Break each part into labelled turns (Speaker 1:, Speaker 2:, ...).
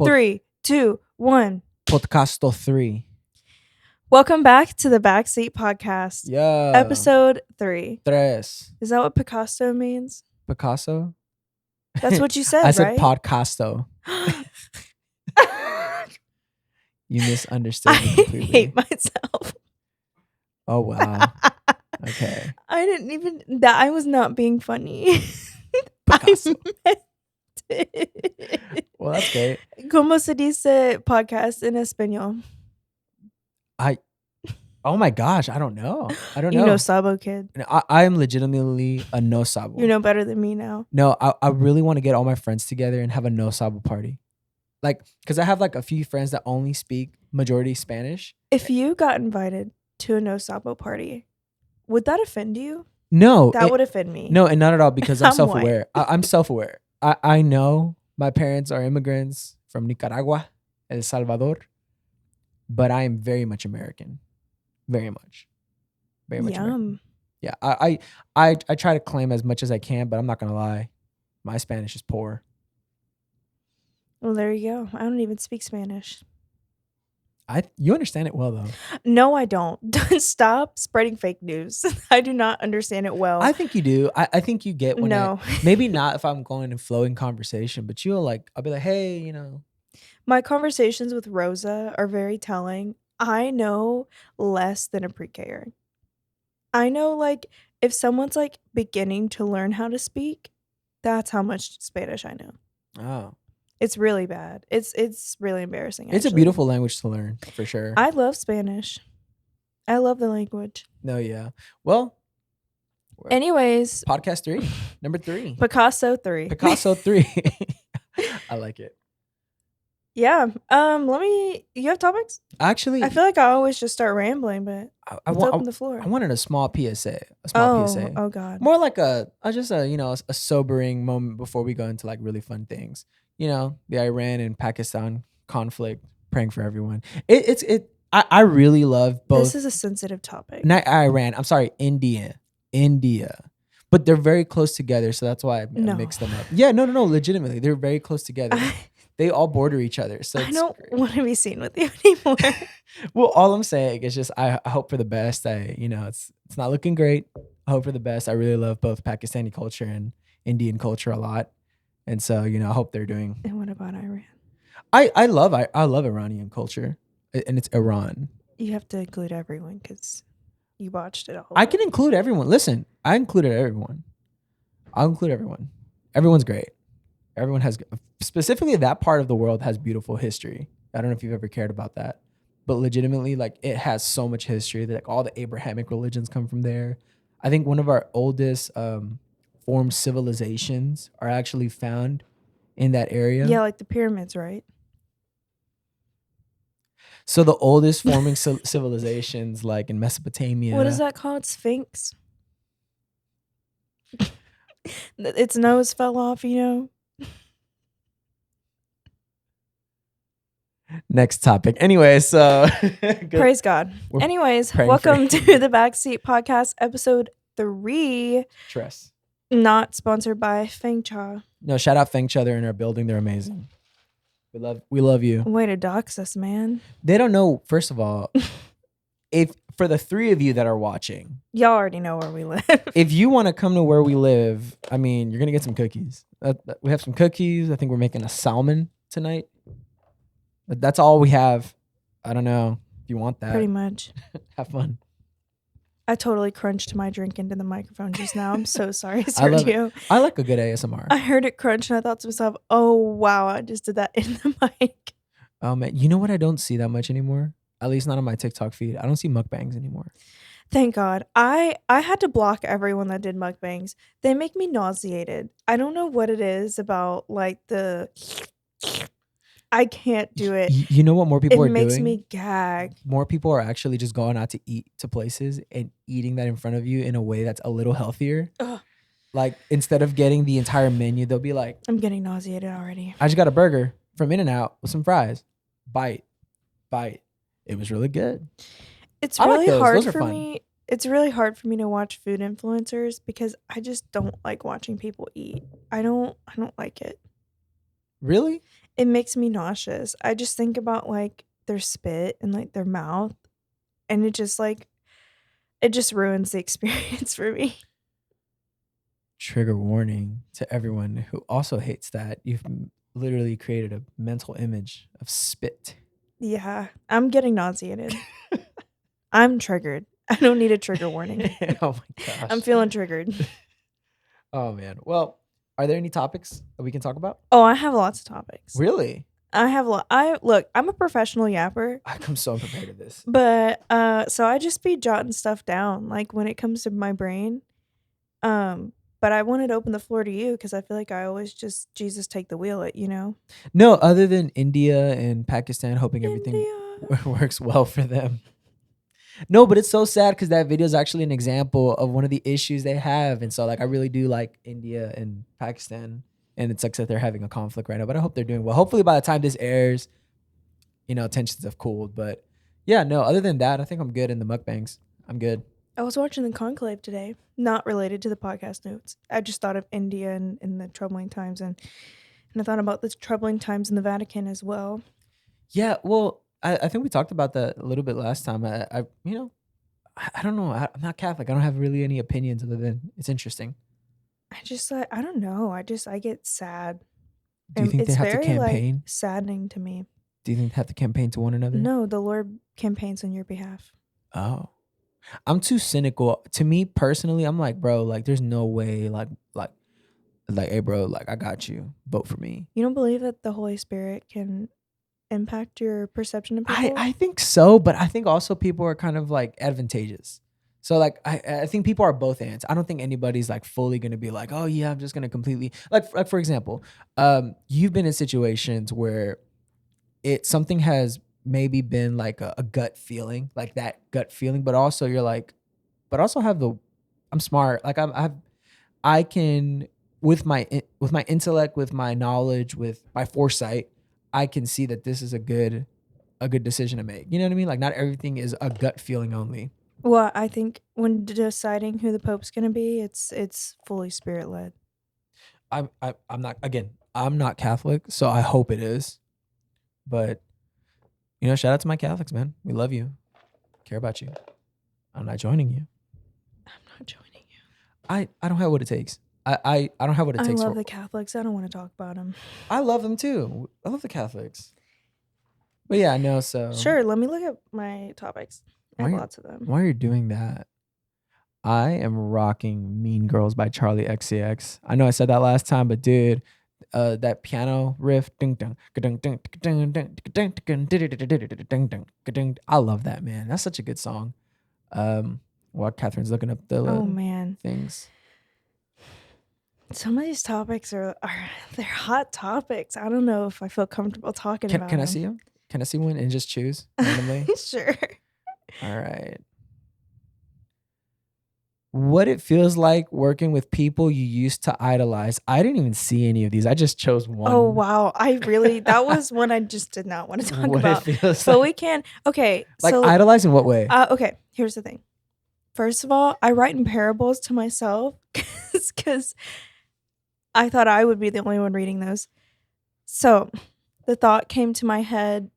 Speaker 1: Pod-
Speaker 2: 3, 2, 1.
Speaker 1: Podcasto 3.
Speaker 2: Welcome back to the Backseat podcast.
Speaker 1: Yeah.
Speaker 2: Episode 3.
Speaker 1: Tres.
Speaker 2: Is that what Picasso means?
Speaker 1: Picasso?
Speaker 2: That's what you said,
Speaker 1: I said
Speaker 2: right?
Speaker 1: podcasto. You misunderstood
Speaker 2: I
Speaker 1: me completely.
Speaker 2: hate myself.
Speaker 1: Oh, wow. Okay.
Speaker 2: I didn't even... I was not being funny.
Speaker 1: Picasso.
Speaker 2: I meant it.
Speaker 1: Well, that's great.
Speaker 2: ¿Cómo se dice podcast en español?
Speaker 1: Oh my gosh, I don't know.
Speaker 2: You know Sabo, kid.
Speaker 1: I am legitimately a no sabo.
Speaker 2: You know better than me now.
Speaker 1: No, I really want to get all my friends together and have a no sabo party. Like, because I have like a few friends that only speak majority Spanish.
Speaker 2: If you got invited to a no Sabo party, would that offend you?
Speaker 1: No.
Speaker 2: That would offend me.
Speaker 1: No, and not at all, because I'm
Speaker 2: I'm
Speaker 1: self-aware. I'm self-aware. I know my parents are immigrants from Nicaragua, El Salvador, but I am very much American. Very much. Very much American. Yeah, I try to claim as much as I can, but I'm not going to lie. My Spanish is poor.
Speaker 2: Well, there you go. I don't even speak Spanish.
Speaker 1: You understand it well, though.
Speaker 2: No, I don't. Stop spreading fake news. I do not understand it well.
Speaker 1: I think you do. I think you get when
Speaker 2: No.
Speaker 1: maybe not if I'm going and flowing conversation, but I'll be like, hey,
Speaker 2: My conversations with Rosa are very telling. I know less than a pre-Ker. I know, like, if someone's, like, beginning to learn how to speak, that's how much Spanish I know.
Speaker 1: Oh.
Speaker 2: It's really bad. It's really embarrassing, actually.
Speaker 1: It's a beautiful language to learn, for sure.
Speaker 2: I love Spanish. I love the language.
Speaker 1: No, yeah. Well,
Speaker 2: anyways.
Speaker 1: Podcast 3. Number 3.
Speaker 2: Picasso 3.
Speaker 1: Picasso 3. I like it.
Speaker 2: Yeah. You have topics?
Speaker 1: Actually,
Speaker 2: I feel like I always just start rambling, but let's open the floor.
Speaker 1: I wanted a small PSA. PSA.
Speaker 2: Oh God.
Speaker 1: More like a sobering moment before we go into like really fun things. The Iran and Pakistan conflict, praying for everyone. I really love both.
Speaker 2: This is a sensitive topic.
Speaker 1: Not Iran. I'm sorry, India. But they're very close together, so that's why I mixed them up. Yeah, no. Legitimately, they're very close together. They all border each other. So
Speaker 2: I don't want to be seen with you anymore.
Speaker 1: Well, all I'm saying is just I hope for the best. It's not looking great. I hope for the best. I really love both Pakistani culture and Indian culture a lot. And so, I hope they're doing.
Speaker 2: And what about Iran?
Speaker 1: I love Iranian culture, and it's Iran.
Speaker 2: You have to include everyone because you botched it all.
Speaker 1: I can include everyone. Listen, I included everyone. I'll include everyone. Everyone's great. Everyone has, specifically that part of the world has beautiful history. I don't know if you've ever cared about that, but legitimately, like, it has so much history that like all the Abrahamic religions come from there. I think one of our oldest formed civilizations are actually found in that area.
Speaker 2: Yeah, like the pyramids, right?
Speaker 1: So the oldest forming civilizations, like in Mesopotamia.
Speaker 2: What is that called? Sphinx? Its nose fell off,
Speaker 1: Next topic. Anyway, so
Speaker 2: praise God. Anyways, welcome to the Backseat Podcast, episode 3.
Speaker 1: Tress.
Speaker 2: Not sponsored by Feng Cha.
Speaker 1: No, shout out Feng Cha. They're in our building. They're amazing. We love you.
Speaker 2: Way to dox us, man.
Speaker 1: They don't know. First of all, if for the 3 of you that are watching,
Speaker 2: y'all already know where we live.
Speaker 1: If you want to come to where we live, I mean, you're gonna get some cookies. We have some cookies. I think we're making a salmon tonight. But that's all we have. I don't know if you want that.
Speaker 2: Pretty much.
Speaker 1: Have fun.
Speaker 2: I totally crunched my drink into the microphone just now. I'm so sorry, Sergio.
Speaker 1: I like a good ASMR.
Speaker 2: I heard it crunch and I thought to myself, oh, wow, I just did that in the mic.
Speaker 1: Oh, man. You know what I don't see that much anymore? At least not on my TikTok feed. I don't see mukbangs anymore.
Speaker 2: Thank God. I had to block everyone that did mukbangs. They make me nauseated. I don't know what it is about, like, I can't do it.
Speaker 1: You know what more people are doing?
Speaker 2: It makes me gag.
Speaker 1: More people are actually just going out to eat to places and eating that in front of you in a way that's a little healthier.
Speaker 2: Ugh.
Speaker 1: Like, instead of getting the entire menu, they'll be like,
Speaker 2: I'm getting nauseated already.
Speaker 1: I just got a burger from In-N-Out with some fries. Bite. It was really good.
Speaker 2: It's really hard for
Speaker 1: fun.
Speaker 2: me. It's really hard for me to watch food influencers because I just don't like watching people eat. I don't like it.
Speaker 1: Really?
Speaker 2: It makes me nauseous. I just think about, like, their spit and, like, their mouth, and it just ruins the experience for me.
Speaker 1: Trigger warning to everyone who also hates that. You've literally created a mental image of spit.
Speaker 2: Yeah, I'm getting nauseated. I'm triggered. I don't need a trigger warning.
Speaker 1: Oh my gosh.
Speaker 2: I'm feeling triggered.
Speaker 1: Oh man. Well, are there any topics that we can talk about?
Speaker 2: Oh, I have lots of topics.
Speaker 1: Really?
Speaker 2: I have a lot. Look, I'm a professional yapper,
Speaker 1: I come so unprepared to this.
Speaker 2: but so I just be jotting stuff down like when it comes to my brain. But I wanted to open the floor to you because I feel like I always just Jesus take the wheel it, you know?
Speaker 1: No, other than India and Pakistan, hoping everything
Speaker 2: India.
Speaker 1: works well for them. No, but it's so sad because that video is actually an example of one of the issues they have. And so, like, I really do like India and Pakistan. And it sucks that they're having a conflict right now, but I hope they're doing well. Hopefully, by the time this airs, tensions have cooled. But yeah, no, other than that, I think I'm good in the mukbangs. I'm good.
Speaker 2: I was watching the conclave today, not related to the podcast notes. I just thought of India and the troubling times, and I thought about the troubling times in the Vatican as well.
Speaker 1: Yeah, well, I think we talked about that a little bit last time. I don't know. I'm not Catholic. I don't have really any opinions other than it's interesting.
Speaker 2: I don't know. I get sad.
Speaker 1: Do you think they
Speaker 2: It's
Speaker 1: have to
Speaker 2: very
Speaker 1: campaign?
Speaker 2: saddening to me.
Speaker 1: Do you think they have to campaign to one another?
Speaker 2: No, the Lord campaigns on your behalf.
Speaker 1: Oh. I'm too cynical. To me personally, I'm like, bro, like there's no way like hey bro, like I got you. Vote for me.
Speaker 2: You don't believe that the Holy Spirit can impact your perception of people?
Speaker 1: I think so, but I think also people are kind of like advantageous. So like I think people are both ends. I don't think anybody's like fully gonna be like, oh yeah, I'm just gonna completely like for example, you've been in situations where something has maybe been like a gut feeling, like that gut feeling, but also you're like, but also have I'm smart. Like I can with my intellect, with my knowledge, with my foresight, I can see that this is a good decision to make. You know what I mean? Like not everything is a gut feeling only.
Speaker 2: Well, I think when deciding who the Pope's gonna be, it's fully spirit led.
Speaker 1: I'm not again. I'm not Catholic, so I hope it is. But shout out to my Catholics, man. We love you, care about you. I'm not joining you.
Speaker 2: I'm not joining you.
Speaker 1: I don't have what it takes. I don't have what it takes.
Speaker 2: I love the Catholics. I don't want to talk about them.
Speaker 1: I love them too. I love the Catholics. But yeah, no. So
Speaker 2: sure. Let me look at my topics. I have lots of them.
Speaker 1: Why are you doing that? I am rocking Mean Girls by Charlie XCX. I know I said that last time, but dude, that piano riff, I love that, man. That's such a good song. While Catherine's looking up the things.
Speaker 2: Some of these topics they're hot topics. I don't know if I feel comfortable talking about them.
Speaker 1: Can I see them? Can I see one and just choose randomly?
Speaker 2: Sure.
Speaker 1: All right. What it feels like working with people you used to idolize. I didn't even see any of these. I just chose one.
Speaker 2: Oh, wow. That was one I just did not want to talk about. But we can. Okay.
Speaker 1: Like idolize in what way?
Speaker 2: Okay. Here's the thing. First of all, I write in parables to myself because I thought I would be the only one reading those. So the thought came to my head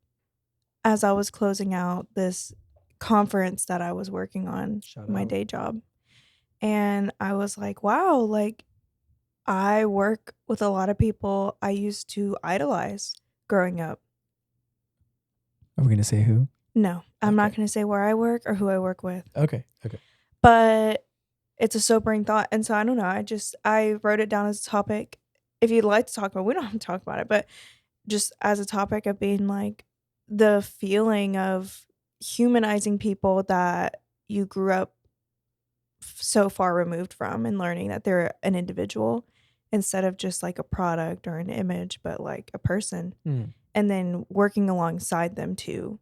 Speaker 2: as I was closing out this conference that I was working on, my day job. And I was like, wow, like I work with a lot of people I used to idolize growing up.
Speaker 1: Are we going to say who?
Speaker 2: No, I'm not going to say where I work or who I work with.
Speaker 1: Okay.
Speaker 2: But it's a sobering thought. And so I don't know. I wrote it down as a topic. If you'd like to talk about it, we don't have to talk about it, but just as a topic of being like the feeling of humanizing people that you grew up so far removed from and learning that they're an individual instead of just like a product or an image, but like a person. And then working alongside them too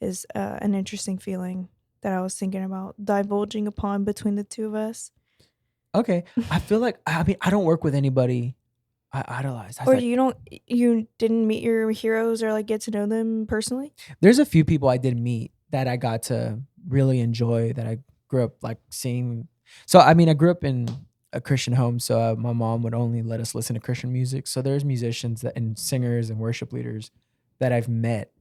Speaker 2: is an interesting feeling that I was thinking about divulging upon between the two of us.
Speaker 1: Okay. I feel like, I don't work with anybody I idolize.
Speaker 2: Or you didn't meet your heroes or like get to know them personally?
Speaker 1: There's a few people I did meet that I got to really enjoy that I grew up like seeing. So, I grew up in a Christian home, so my mom would only let us listen to Christian music. So there's musicians that and singers and worship leaders that I've met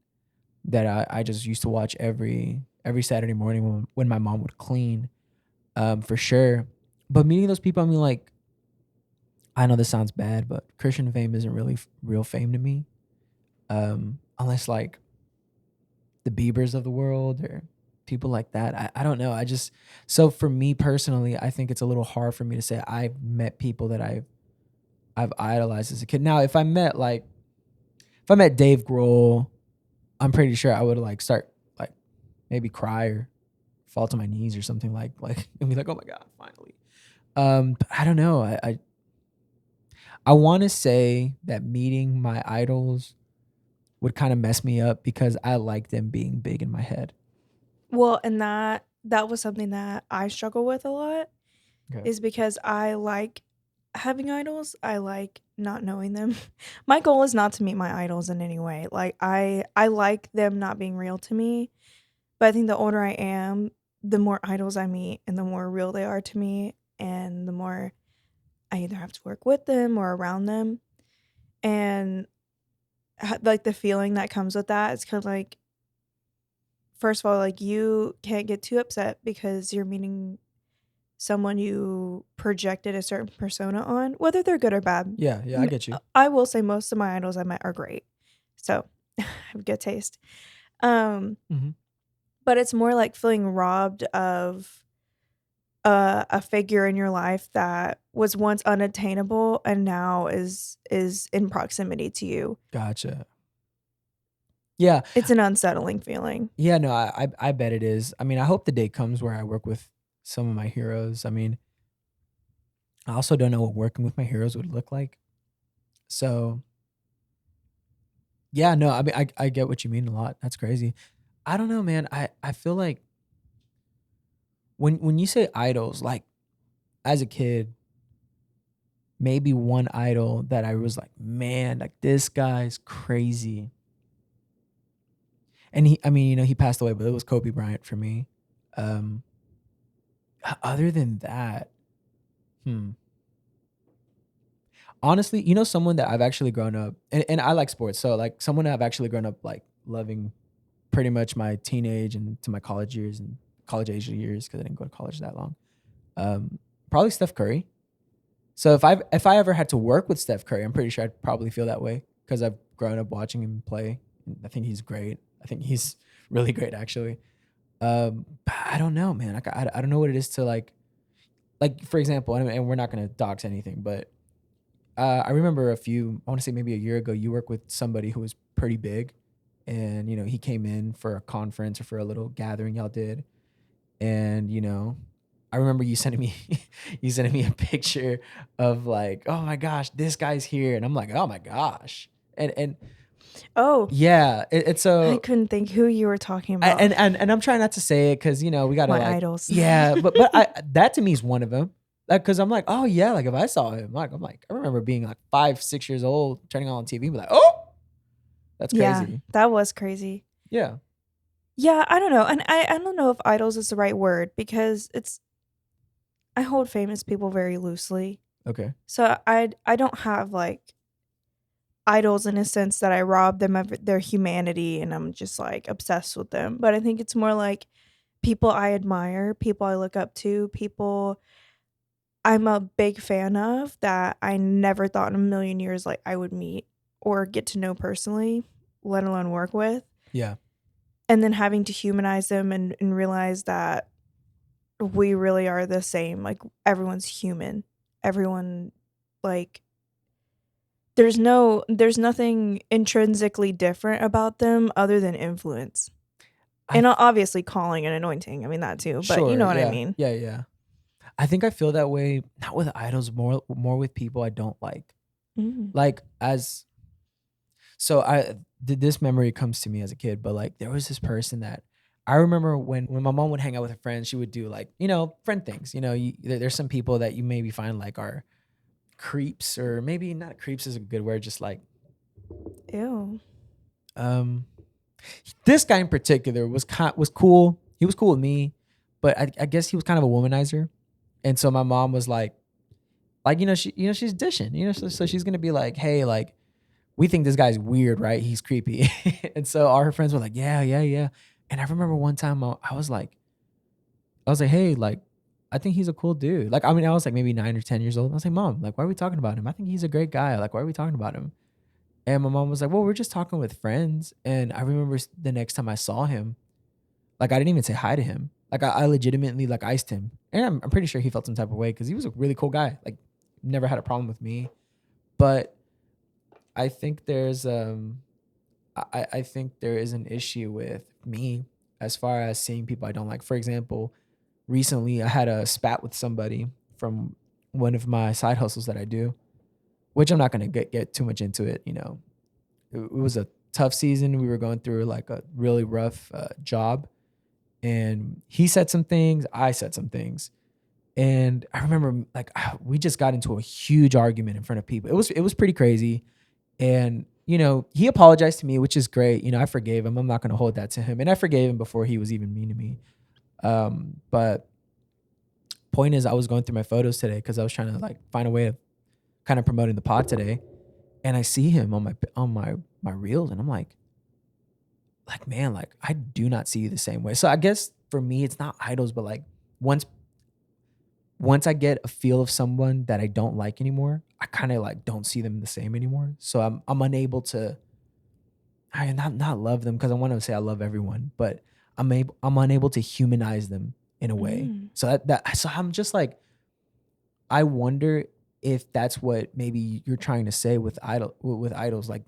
Speaker 1: that I just used to watch every Saturday morning when my mom would clean, for sure. But meeting those people, I mean, like, I know this sounds bad, but Christian fame isn't really real fame to me, unless like the Biebers of the world or people like that. I don't know. I just so for me personally, I think it's a little hard for me to say I've met people that I've idolized as a kid. Now, if I met Dave Grohl, I'm pretty sure I would like start like maybe cry or fall to my knees or something like and be like, oh my god, finally. But I don't know. I want to say that meeting my idols would kind of mess me up because I like them being big in my head.
Speaker 2: Well, and that was something that I struggle with a lot
Speaker 1: Okay.
Speaker 2: is because I like having idols. I like not knowing them. My goal is not to meet my idols in any way. Like I like them not being real to me, but I think the older I am, the more idols I meet and the more real they are to me and the more I either have to work with them or around them. And like the feeling that comes with that, it's kind of like first of all, like you can't get too upset because you're meeting someone you projected a certain persona on, whether they're good or bad.
Speaker 1: Yeah, yeah, I get you.
Speaker 2: I will say most of my idols I met are great. So, I have good taste. Um,
Speaker 1: Mhm.
Speaker 2: but it's more like feeling robbed of a figure in your life that was once unattainable and now is in proximity to you.
Speaker 1: Gotcha. Yeah.
Speaker 2: It's an unsettling feeling.
Speaker 1: Yeah, no, I bet it is. I mean, I hope the day comes where I work with some of my heroes. I mean, I also don't know what working with my heroes would look like. So, yeah, no, I mean, I get what you mean a lot. That's crazy. I don't know, man. I feel like when you say idols, like as a kid, maybe one idol that I was like, man, like this guy's crazy. And I mean, he passed away, but it was Kobe Bryant for me. Um, other than that, hmm. Honestly, someone that I've actually grown up, and I like sports, so like someone that I've actually grown up like loving pretty much my teenage and to my college years and college age years because I didn't go to college that long. Probably Steph Curry. So if I ever had to work with Steph Curry, I'm pretty sure I'd probably feel that way because I've grown up watching him play. I think he's great. I think he's really great actually. But I don't know, man. Like I don't know what it is to like for example, and we're not gonna dox anything, but I remember I want to say maybe a year ago, you worked with somebody who was pretty big, and he came in for a conference or for a little gathering y'all did, and I remember you sending me you sending me a picture of like, oh my gosh, this guy's here, and I'm like, oh my gosh, and
Speaker 2: Oh,
Speaker 1: yeah, it's
Speaker 2: I
Speaker 1: so.
Speaker 2: couldn't think who you were talking
Speaker 1: I,
Speaker 2: about.
Speaker 1: and I'm trying not to say it because we gotta
Speaker 2: My
Speaker 1: like,
Speaker 2: idols.
Speaker 1: yeah, but that to me is one of them. Like, cause I'm like, oh yeah, like if I saw him, like I remember being like 5, 6 years old, turning on TV, and be like, oh, that's
Speaker 2: Yeah,
Speaker 1: crazy.
Speaker 2: that was crazy.
Speaker 1: Yeah.
Speaker 2: Yeah, I don't know. And I don't know if idols is the right word because I hold famous people very loosely.
Speaker 1: Okay.
Speaker 2: So I don't have like idols in a sense that I rob them of their humanity and I'm just like obsessed with them. But I think it's more like people I admire, people I look up to, people I'm a big fan of that I never thought in a million years like I would meet or get to know personally, let alone work with.
Speaker 1: Yeah.
Speaker 2: And then having to humanize them and realize that we really are the same. Like everyone's human. Everyone like there's nothing intrinsically different about them other than influence.
Speaker 1: I
Speaker 2: And obviously calling and anointing. I mean that too, but you
Speaker 1: Sure.
Speaker 2: know what I
Speaker 1: Yeah.
Speaker 2: mean.
Speaker 1: Yeah. Yeah. I think I feel that way not with idols, more with people I don't like.
Speaker 2: Mm.
Speaker 1: Like as so I did this memory comes to me as a kid, but like there was this person that I remember when my mom would hang out with her friends, she would do like friend things. There's some people that you maybe find like are creeps, or maybe not creeps is a good word, just like
Speaker 2: Ew.
Speaker 1: um this guy in particular was cool. He was cool with me, but I guess he was kind of a womanizer. And so my mom was like, like, she's dishing, so she's gonna be like, hey, like, we think this guy's weird, right? He's creepy. And so all her friends were like, yeah, yeah, yeah. And I remember one time I was like, hey, like, I think he's a cool dude. Like, I mean, I was like maybe 9 or 10 years old. I was like, Mom, like, why are we talking about him? I think he's a great guy. Like, why are we talking about him? And my mom was like, well, we're just talking with friends. And I remember the next time I saw him, like, I didn't even say hi to him. Like, I legitimately like iced him. And I'm pretty sure he felt some type of way because he was a really cool guy. Like, never had a problem with me. But I think I think there is an issue with me as far as seeing people I don't like. For example, recently I had a spat with somebody from one of my side hustles that I do, which I'm not gonna get too much into it. It was a tough season. We were going through like a really rough job, and he said some things, I said some things, and I remember like we just got into a huge argument in front of people. It was pretty crazy, and he apologized to me, which is great. I forgave him. I'm not gonna hold that to him, and I forgave him before he was even mean to me. But point is, I was going through my photos today because I was trying to like find a way of kind of promoting the pod today, and I see him on my reels, and I'm like man, like I do not see you the same way. So I guess for me, it's not idols, but like once once I get a feel of someone that I don't like anymore, I kind of like don't see them the same anymore. So I'm unable to I not love them because I want to say I love everyone, but I'm unable to humanize them in a way.
Speaker 2: Mm.
Speaker 1: So so I'm just like I wonder if that's what maybe you're trying to say with idols, like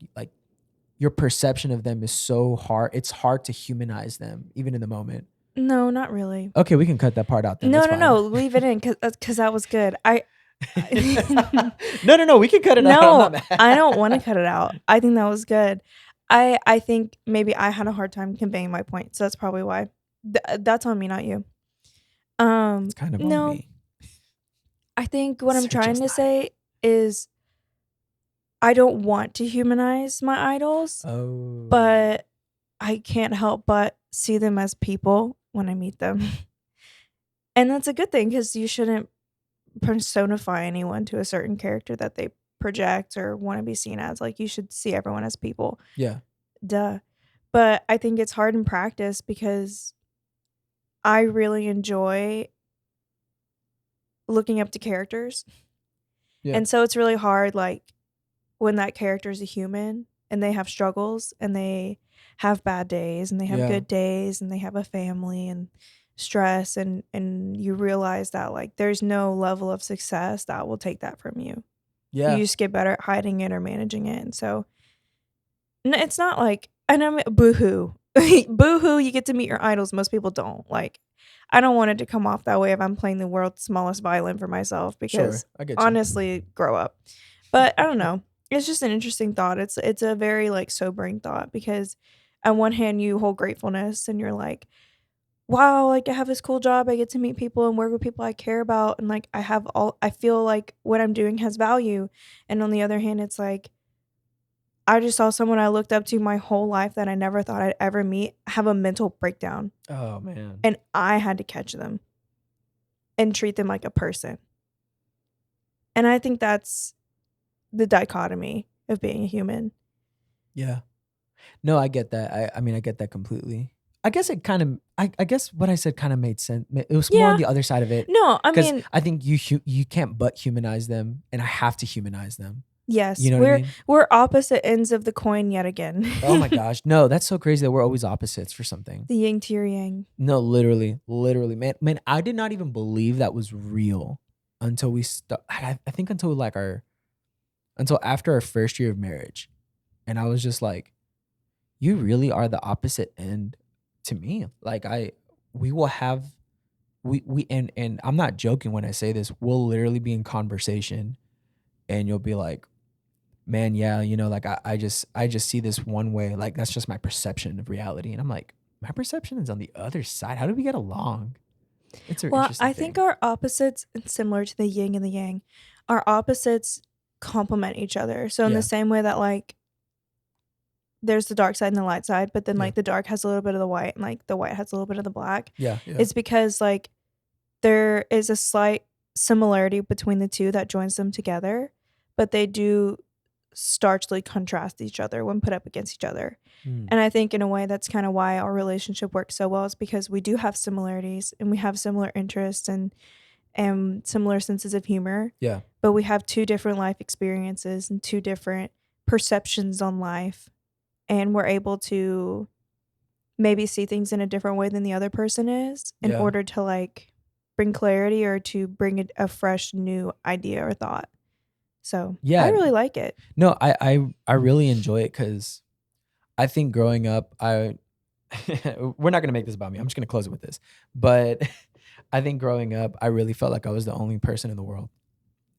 Speaker 1: your perception of them is so hard. It's hard to humanize them even in the moment.
Speaker 2: No, not really.
Speaker 1: Okay, we can cut that part out then.
Speaker 2: No,
Speaker 1: That's
Speaker 2: no,
Speaker 1: fine.
Speaker 2: no. Leave it in because that was good.
Speaker 1: No, we can cut it out. I'm
Speaker 2: No,
Speaker 1: not mad.
Speaker 2: I don't want to cut it out. I think that was good. I think maybe I had a hard time conveying my point, so that's probably why. That's on me, not you.
Speaker 1: It's kind of on
Speaker 2: No,
Speaker 1: me.
Speaker 2: I think what I'm
Speaker 1: Search
Speaker 2: trying
Speaker 1: us
Speaker 2: to
Speaker 1: not.
Speaker 2: say is I don't want to humanize my idols,
Speaker 1: Oh,
Speaker 2: but I can't help but see them as people when I meet them. And that's a good thing because you shouldn't personify anyone to a certain character that they project or want to be seen as. Like, you should see everyone as people.
Speaker 1: yeah,
Speaker 2: Duh. But I think it's hard in practice because I really enjoy looking up to characters.
Speaker 1: yeah,
Speaker 2: And so it's really hard, like, when that character is a human and they have struggles and they have bad days and they have
Speaker 1: yeah,
Speaker 2: good days and they have a family and stress and you realize that like there's no level of success that will take that from you. You
Speaker 1: yeah,
Speaker 2: just get better at hiding it or managing it. And so it's not like and I'm boohoo. Boohoo, you get to meet your idols. Most people don't. Like, I don't want it to come off that way if I'm playing the world's smallest violin for myself
Speaker 1: sure.
Speaker 2: because
Speaker 1: I get you.
Speaker 2: honestly, grow up. But I don't know. It's just an interesting thought. It's a very like sobering thought because on one hand you hold gratefulness and you're like, wow, like I have this cool job. I get to meet people and work with people I care about and like I feel like what I'm doing has value. And on the other hand, it's like I just saw someone I looked up to my whole life that I never thought I'd ever meet have a mental breakdown,
Speaker 1: Oh man.
Speaker 2: and I had to catch them and treat them like a person. And I think that's the dichotomy of being a human.
Speaker 1: Yeah. No, I get that. I mean, I get that completely. I guess it kind of. I guess what I said kind of made sense. It was more on
Speaker 2: Yeah.
Speaker 1: the other side of it
Speaker 2: No, I
Speaker 1: because
Speaker 2: mean,
Speaker 1: I think you can't but humanize them, and I have to humanize them. You
Speaker 2: yes,
Speaker 1: know what I mean?
Speaker 2: we're opposite ends of the coin yet again.
Speaker 1: Oh my gosh, no, that's so crazy that we're always opposites for something.
Speaker 2: The yin to your yang.
Speaker 1: No, literally, man. I did not even believe that was real until we start. I think until after our first year of marriage, and I was just like, you really are the opposite end to me. Like we will have we and I'm not joking when I say this. We'll literally be in conversation, and you'll be like, man, yeah, like I just see this one way. Like that's just my perception of reality, and I'm like, my perception is on the other side. How do we get along? It's an
Speaker 2: Well,
Speaker 1: interesting
Speaker 2: I think
Speaker 1: thing.
Speaker 2: our opposites, and similar to the yin and the yang, our opposites complement each other. So in the
Speaker 1: Yeah,
Speaker 2: same way that like there's the dark side and the light side, but then
Speaker 1: yeah,
Speaker 2: like the dark has a little bit of the white and like the white has a little bit of the black.
Speaker 1: yeah, yeah,
Speaker 2: It's because like there is a slight similarity between the two that joins them together, but they do starkly contrast each other when put up against each other.
Speaker 1: Mm.
Speaker 2: And I think in a way that's kind of why our relationship works so well, is because we do have similarities and we have similar interests and similar senses of humor,
Speaker 1: Yeah.
Speaker 2: but we have two different life experiences and two different perceptions on life, and we're able to maybe see things in a different way than the other person is in
Speaker 1: Yeah.
Speaker 2: order to like bring clarity or to bring a fresh new idea or thought. So I
Speaker 1: Yeah.
Speaker 2: really like it.
Speaker 1: No, I really enjoy it because I think growing up, we're not gonna make this about me. I'm just gonna close it with this. But I think growing up, I really felt like I was the only person in the world.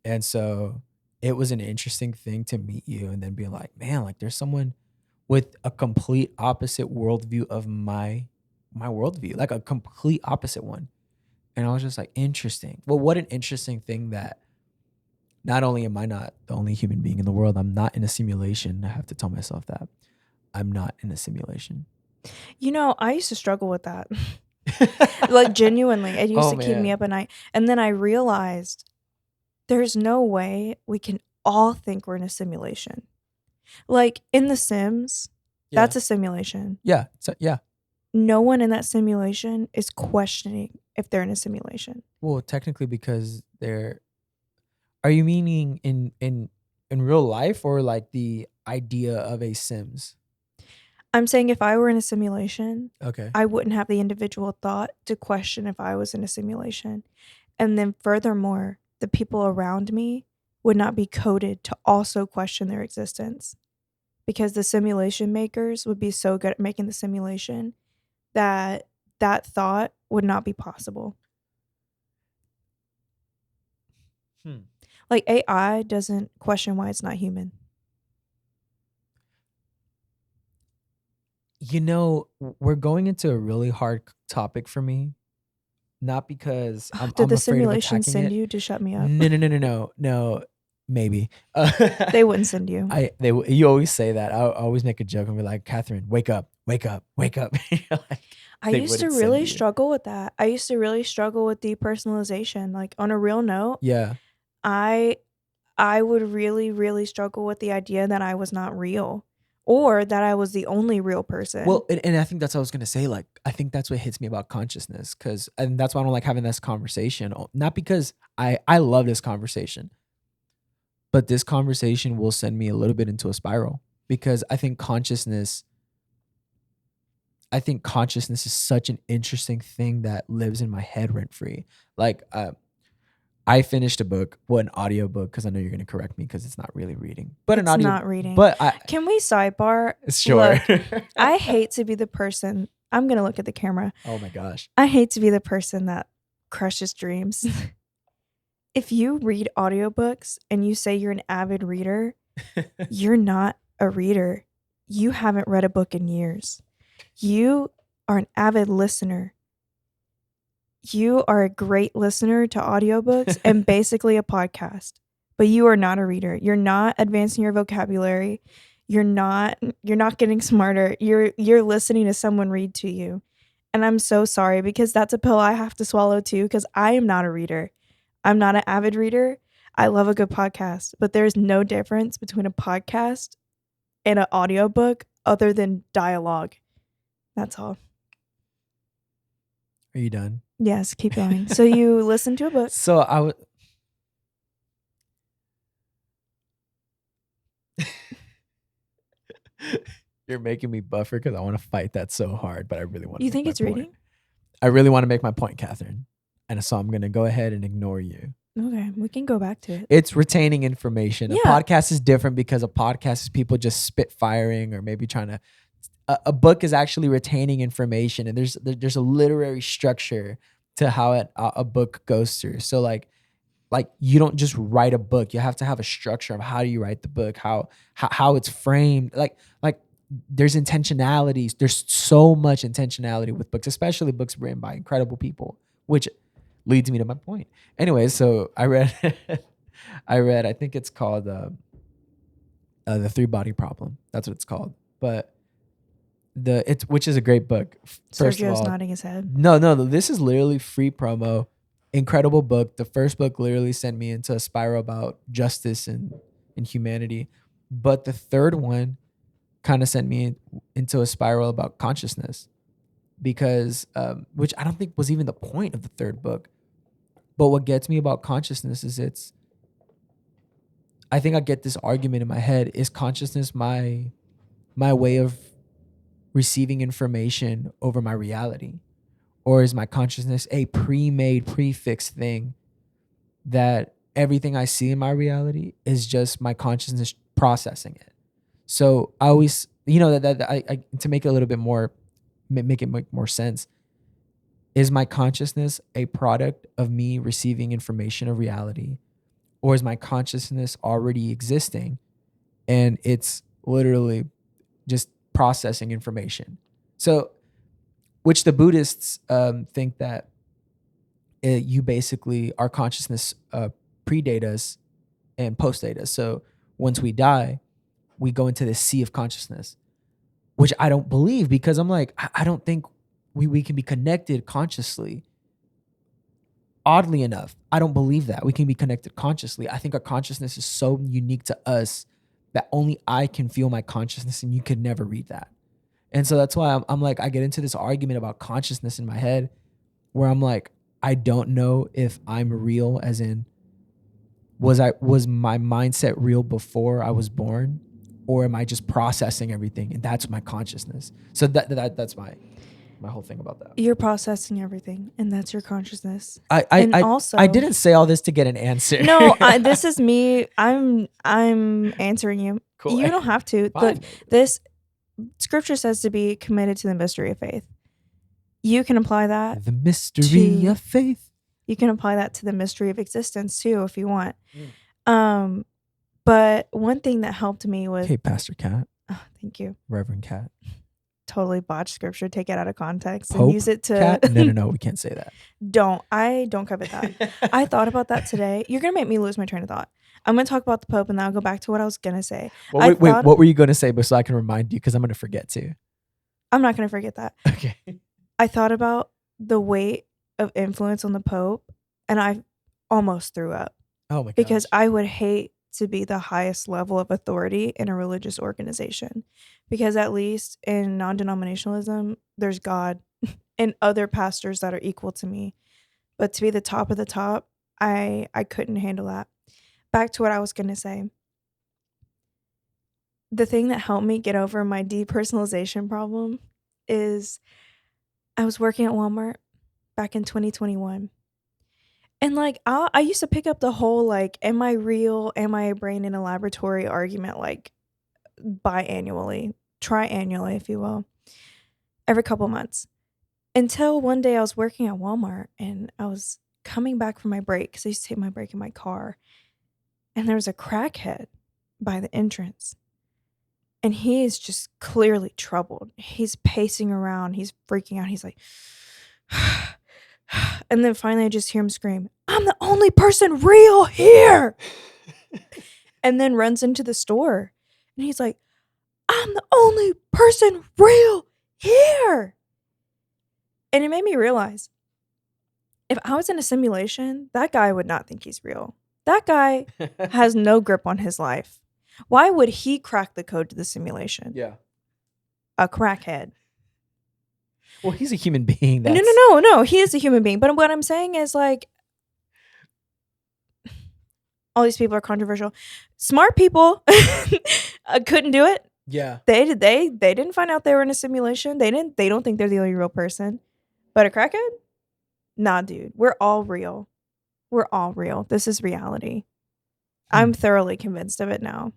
Speaker 1: And so it was an interesting thing to meet you and then being like, man, like there's someone with a complete opposite worldview of my worldview, like a complete opposite one. And I was just like, interesting. Well, what an interesting thing that not only am I not the only human being in the world, I'm not in a simulation. I have to tell myself that I'm not in a simulation.
Speaker 2: You know, I used to struggle with that. Like genuinely, it used
Speaker 1: Oh
Speaker 2: to keep me
Speaker 1: man.
Speaker 2: up at night. And then I realized there's no way we can all think we're in a simulation. Like in The Sims,
Speaker 1: Yeah.
Speaker 2: that's a simulation.
Speaker 1: Yeah. So yeah.
Speaker 2: No one in that simulation is questioning if they're in a simulation.
Speaker 1: Well, technically because they're are you meaning in real life or like the idea of a Sims?
Speaker 2: I'm saying if I were in a simulation,
Speaker 1: Okay.
Speaker 2: I wouldn't have the individual thought to question if I was in a simulation. And then furthermore, the people around me would not be coded to also question their existence, because the simulation makers would be so good at making the simulation that that thought would not be possible. Like AI doesn't question why it's not human.
Speaker 1: You know, we're going into a really hard topic for me. Not because
Speaker 2: Did
Speaker 1: I'm
Speaker 2: the
Speaker 1: afraid of
Speaker 2: simulation
Speaker 1: attacking
Speaker 2: send
Speaker 1: it.
Speaker 2: you to shut me up?
Speaker 1: No, maybe.
Speaker 2: They wouldn't send you.
Speaker 1: You always say that. I always make a joke and be like, Catherine, wake up, wake up, wake up. Like,
Speaker 2: I
Speaker 1: they
Speaker 2: used to
Speaker 1: wouldn't send
Speaker 2: really
Speaker 1: you.
Speaker 2: struggle with that. I used to really struggle with depersonalization. Like on a real note,
Speaker 1: Yeah.
Speaker 2: I would really, really struggle with the idea that I was not real or that I was the only real person.
Speaker 1: Well, and I think that's what I was gonna say. Like, I think that's what hits me about consciousness, and that's why I don't like having this conversation. Not because I love this conversation, but this conversation will send me a little bit into a spiral because I think consciousness is such an interesting thing that lives in my head rent free. Like, I finished a book, an audio book, because I know you're gonna correct me because it's not really reading, but an
Speaker 2: It's
Speaker 1: audio.
Speaker 2: not reading.
Speaker 1: But
Speaker 2: Can we sidebar?
Speaker 1: sure.
Speaker 2: Look, I hate to be the person. I'm going to look at the camera.
Speaker 1: Oh my gosh.
Speaker 2: I hate to be the person that crushes dreams. If you read audiobooks and you say you're an avid reader, you're not a reader. You haven't read a book in years. You are an avid listener. You are a great listener to audiobooks and basically a podcast, but you are not a reader. You're not advancing your vocabulary. You're not getting smarter. You're listening to someone read to you. And I'm so sorry, because that's a pill I have to swallow too, because I am not a reader. I'm not an avid reader. I love a good podcast, but there's no difference between a podcast and an audiobook other than dialogue. That's all.
Speaker 1: Are you done?
Speaker 2: Yes, keep going. So you listen to a book.
Speaker 1: So I would. You're making me buffer because I want to fight that so hard, but I really want to.
Speaker 2: You think it's reading?
Speaker 1: I really want to make my point, Catherine, and so I'm gonna go ahead and ignore you.
Speaker 2: Okay, we can go back to it.
Speaker 1: It's retaining information.
Speaker 2: Yeah.
Speaker 1: A podcast is different because a podcast is people just spit firing or maybe trying to. A book is actually retaining information, and there's a literary structure to how a book goes through. So like you don't just write a book. You have to have a structure of how do you write the book, how it's framed. Like there's intentionalities. There's so much intentionality with books, especially books written by incredible people, which leads me to my point. Anyway, so I read I think it's called the 3-Body Problem. That's what it's called. But which is a great book. First of
Speaker 2: Sergio's
Speaker 1: all,
Speaker 2: nodding his head.
Speaker 1: no, this is literally free promo. incredible book. The first book literally sent me into a spiral about justice and humanity, but the third one kind of sent me into a spiral about consciousness because which I don't think was even the point of the third book. But what gets me about consciousness is I think I get this argument in my head: is consciousness my way of receiving information over my reality, or is my consciousness a pre-made, prefixed thing that everything I see in my reality is just my consciousness processing it? So I always, that I to make it a little bit more, make it make more sense. Is my consciousness a product of me receiving information of reality, or is my consciousness already existing and it's literally just processing information? So, which the Buddhists think that you basically, our consciousness predate us and postdate us. So once we die, we go into this sea of consciousness, which I don't believe, because I'm like, I don't think we can be connected consciously. Oddly enough, I don't believe that we can be connected consciously. I think our consciousness is so unique to us that only I can feel my consciousness and you could never read that. And so that's why I'm like, I get into this argument about consciousness in my head where I'm like, I don't know if I'm real, as in, was my mindset real before I was born, or am I just processing everything and that's my consciousness? So that's my whole thing about that.
Speaker 2: You're processing everything, and that's your consciousness.
Speaker 1: I
Speaker 2: And
Speaker 1: I
Speaker 2: also,
Speaker 1: I didn't say all this to get an answer.
Speaker 2: no, this is me. I'm answering you.
Speaker 1: Cool.
Speaker 2: You don't have to.
Speaker 1: Fine.
Speaker 2: Look, this scripture says to be committed to the mystery of faith. You can apply that.
Speaker 1: The mystery of faith.
Speaker 2: You can apply that to the mystery of existence too, if you want.
Speaker 1: Mm.
Speaker 2: But one thing that helped me was,
Speaker 1: Hey, Pastor Cat.
Speaker 2: oh, thank you.
Speaker 1: Reverend Cat.
Speaker 2: Totally botch scripture, take it out of context
Speaker 1: Pope
Speaker 2: and use it to
Speaker 1: Cat? No, we can't say that.
Speaker 2: I don't covet that. I thought about that today. You're gonna make me lose my train of thought. I'm gonna talk about the Pope and then I'll go back to what I was gonna say.
Speaker 1: Well, wait, what were you gonna say? But so I can remind you, because I'm gonna forget too.
Speaker 2: I'm not gonna forget that.
Speaker 1: Okay.
Speaker 2: I thought about the weight of influence on the Pope and I almost threw up.
Speaker 1: Oh my gosh.
Speaker 2: Because I would hate to be the highest level of authority in a religious organization, because at least in non-denominationalism there's God and other pastors that are equal to me, but to be the top of the top, I couldn't handle that. Back to what I was going to say. The thing that helped me get over my depersonalization problem is I was working at Walmart back in 2021. And like I used to pick up the whole like, am I real? Am I a brain in a laboratory argument, like triannually, if you will, every couple months. Until one day I was working at Walmart and I was coming back from my break, because I used to take my break in my car, and there was a crackhead by the entrance. And he is just clearly troubled. He's pacing around. He's freaking out. He's like, and then finally I just hear him scream, "I'm the only person real here." And then runs into the store. And he's like, "I'm the only person real here." And it made me realize, if I was in a simulation, that guy would not think he's real. That guy has no grip on his life. Why would he crack the code to the simulation?
Speaker 1: Yeah.
Speaker 2: A crackhead.
Speaker 1: Well, he's a human being.
Speaker 2: No. He is a human being. But what I'm saying is, like, all these people are controversial. Smart people couldn't do it.
Speaker 1: Yeah.
Speaker 2: They didn't find out they were in a simulation. They don't think they're the only real person. But a crackhead? Nah, dude. We're all real. We're all real. This is reality. I'm thoroughly convinced of it now.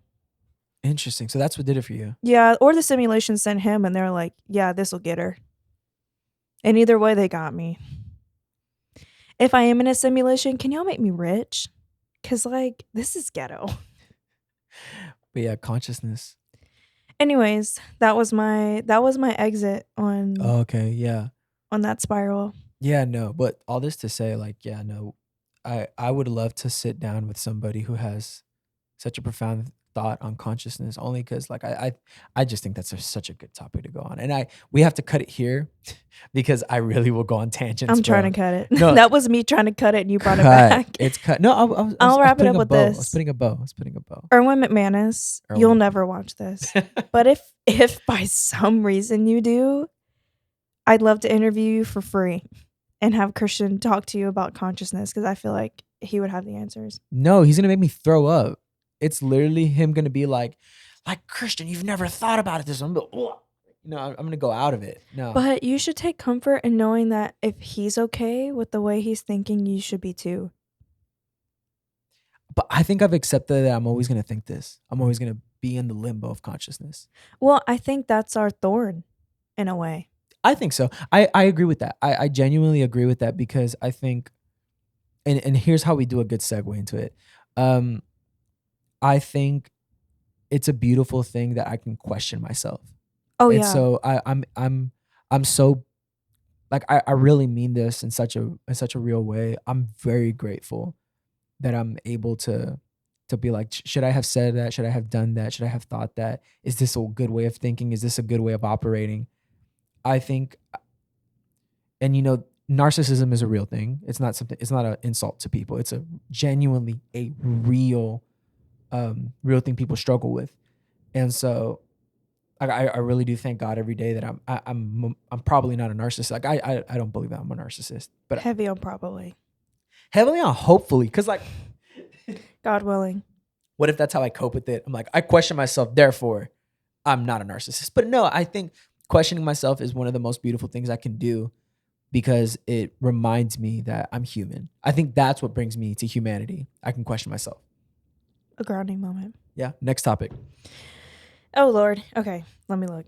Speaker 1: Interesting. So that's what did it for you.
Speaker 2: Yeah, or the simulation sent him and they're like, yeah, this will get her. And either way, they got me. If I am in a simulation, can y'all make me rich? Because, like, this is ghetto.
Speaker 1: But yeah, consciousness.
Speaker 2: Anyways, that was my exit on
Speaker 1: okay, yeah.
Speaker 2: On that spiral.
Speaker 1: Yeah, no. But all this to say, like, yeah, no. I would love to sit down with somebody who has such a profound thought on consciousness, only because like I just think that's such a good topic to go on, and we have to cut it here because I really will go on tangents.
Speaker 2: I'm trying
Speaker 1: bro.
Speaker 2: to cut it.
Speaker 1: No,
Speaker 2: That was me trying to cut it, and you brought it
Speaker 1: cut.
Speaker 2: back.
Speaker 1: It's cut. No,
Speaker 2: I'll wrap it
Speaker 1: putting
Speaker 2: up
Speaker 1: a
Speaker 2: with
Speaker 1: bow. I
Speaker 2: this.
Speaker 1: was putting a bow. I was putting a bow.
Speaker 2: Erwin McManus, you'll
Speaker 1: Erwin.
Speaker 2: never watch this. But if by some reason you do, I'd love to interview you for free and have Christian talk to you about consciousness, because I feel like he would have the answers.
Speaker 1: No, he's gonna make me throw up. It's literally him gonna be like Christian, you've never thought about it this way. I'm gonna, I'm gonna go out of it. No,
Speaker 2: But you should take comfort in knowing that if he's okay with the way he's thinking, you should be too.
Speaker 1: but I think I've accepted that I'm always gonna think this. I'm always gonna be in the limbo of consciousness.
Speaker 2: Well, I think that's our thorn in a way.
Speaker 1: I think so. I agree with that. I genuinely agree with that, because I think, and here's how we do a good segue into it. I think it's a beautiful thing that I can question myself.
Speaker 2: Oh
Speaker 1: And
Speaker 2: yeah.
Speaker 1: so I'm so, like, I really mean this in such a real way. I'm very grateful that I'm able to be like, should I have said that? Should I have done that? Should I have thought that? Is this a good way of thinking? Is this a good way of operating? I think, and narcissism is a real thing. It's not an insult to people. It's genuinely a real thing people struggle with. And so I really do thank God every day that I'm probably not a narcissist. Like I don't believe that I'm a narcissist, but
Speaker 2: Heavy on probably.
Speaker 1: heavily on hopefully, because like,
Speaker 2: God willing.
Speaker 1: what if that's how I cope with it? I'm like, I question myself, therefore I'm not a narcissist. But no, I think questioning myself is one of the most beautiful things I can do, because it reminds me that I'm human. I think that's what brings me to humanity. I can question myself.
Speaker 2: A grounding moment.
Speaker 1: Yeah. Next topic.
Speaker 2: Oh Lord. Okay. Let me look.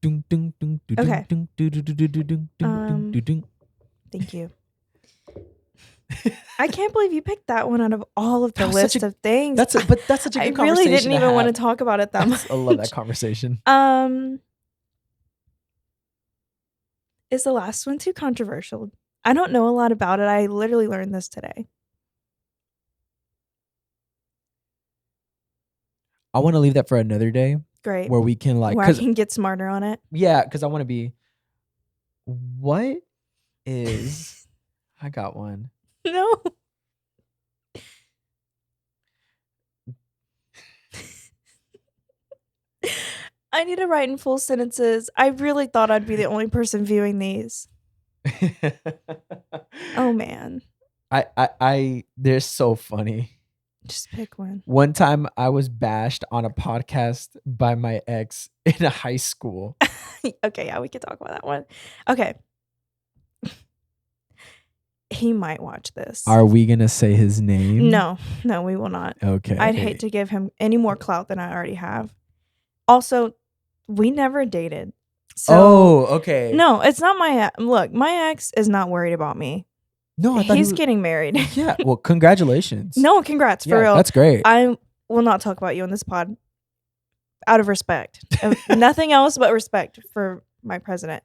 Speaker 2: Okay. Thank you. I can't believe you picked that one out of all of the list of things.
Speaker 1: That's such a good conversation.
Speaker 2: I really didn't even want to talk about it that much.
Speaker 1: I love that conversation.
Speaker 2: Is the last one too controversial? I don't know a lot about it. I literally learned this today.
Speaker 1: I want to leave that for another day.
Speaker 2: Great.
Speaker 1: Where we can
Speaker 2: where I can get smarter on it.
Speaker 1: Yeah, because I want to be. What is? I got one.
Speaker 2: No. I need to write in full sentences. I really thought I'd be the only person viewing these. Oh man.
Speaker 1: They're so funny.
Speaker 2: Just pick one.
Speaker 1: One time I was bashed on a podcast by my ex in a high school.
Speaker 2: Okay, yeah, we could talk about that one. Okay. He might watch this.
Speaker 1: Are we going to say his name?
Speaker 2: No, we will not.
Speaker 1: Okay.
Speaker 2: I'd hate to give him any more clout than I already have. Also, we never dated. So,
Speaker 1: okay.
Speaker 2: No, it's not my look, my ex is not worried about me.
Speaker 1: No, I thought
Speaker 2: he's getting married.
Speaker 1: Yeah, well, congratulations.
Speaker 2: No, congrats, for real.
Speaker 1: That's great.
Speaker 2: I will not talk about you on this pod out of respect. Nothing else but respect for my president.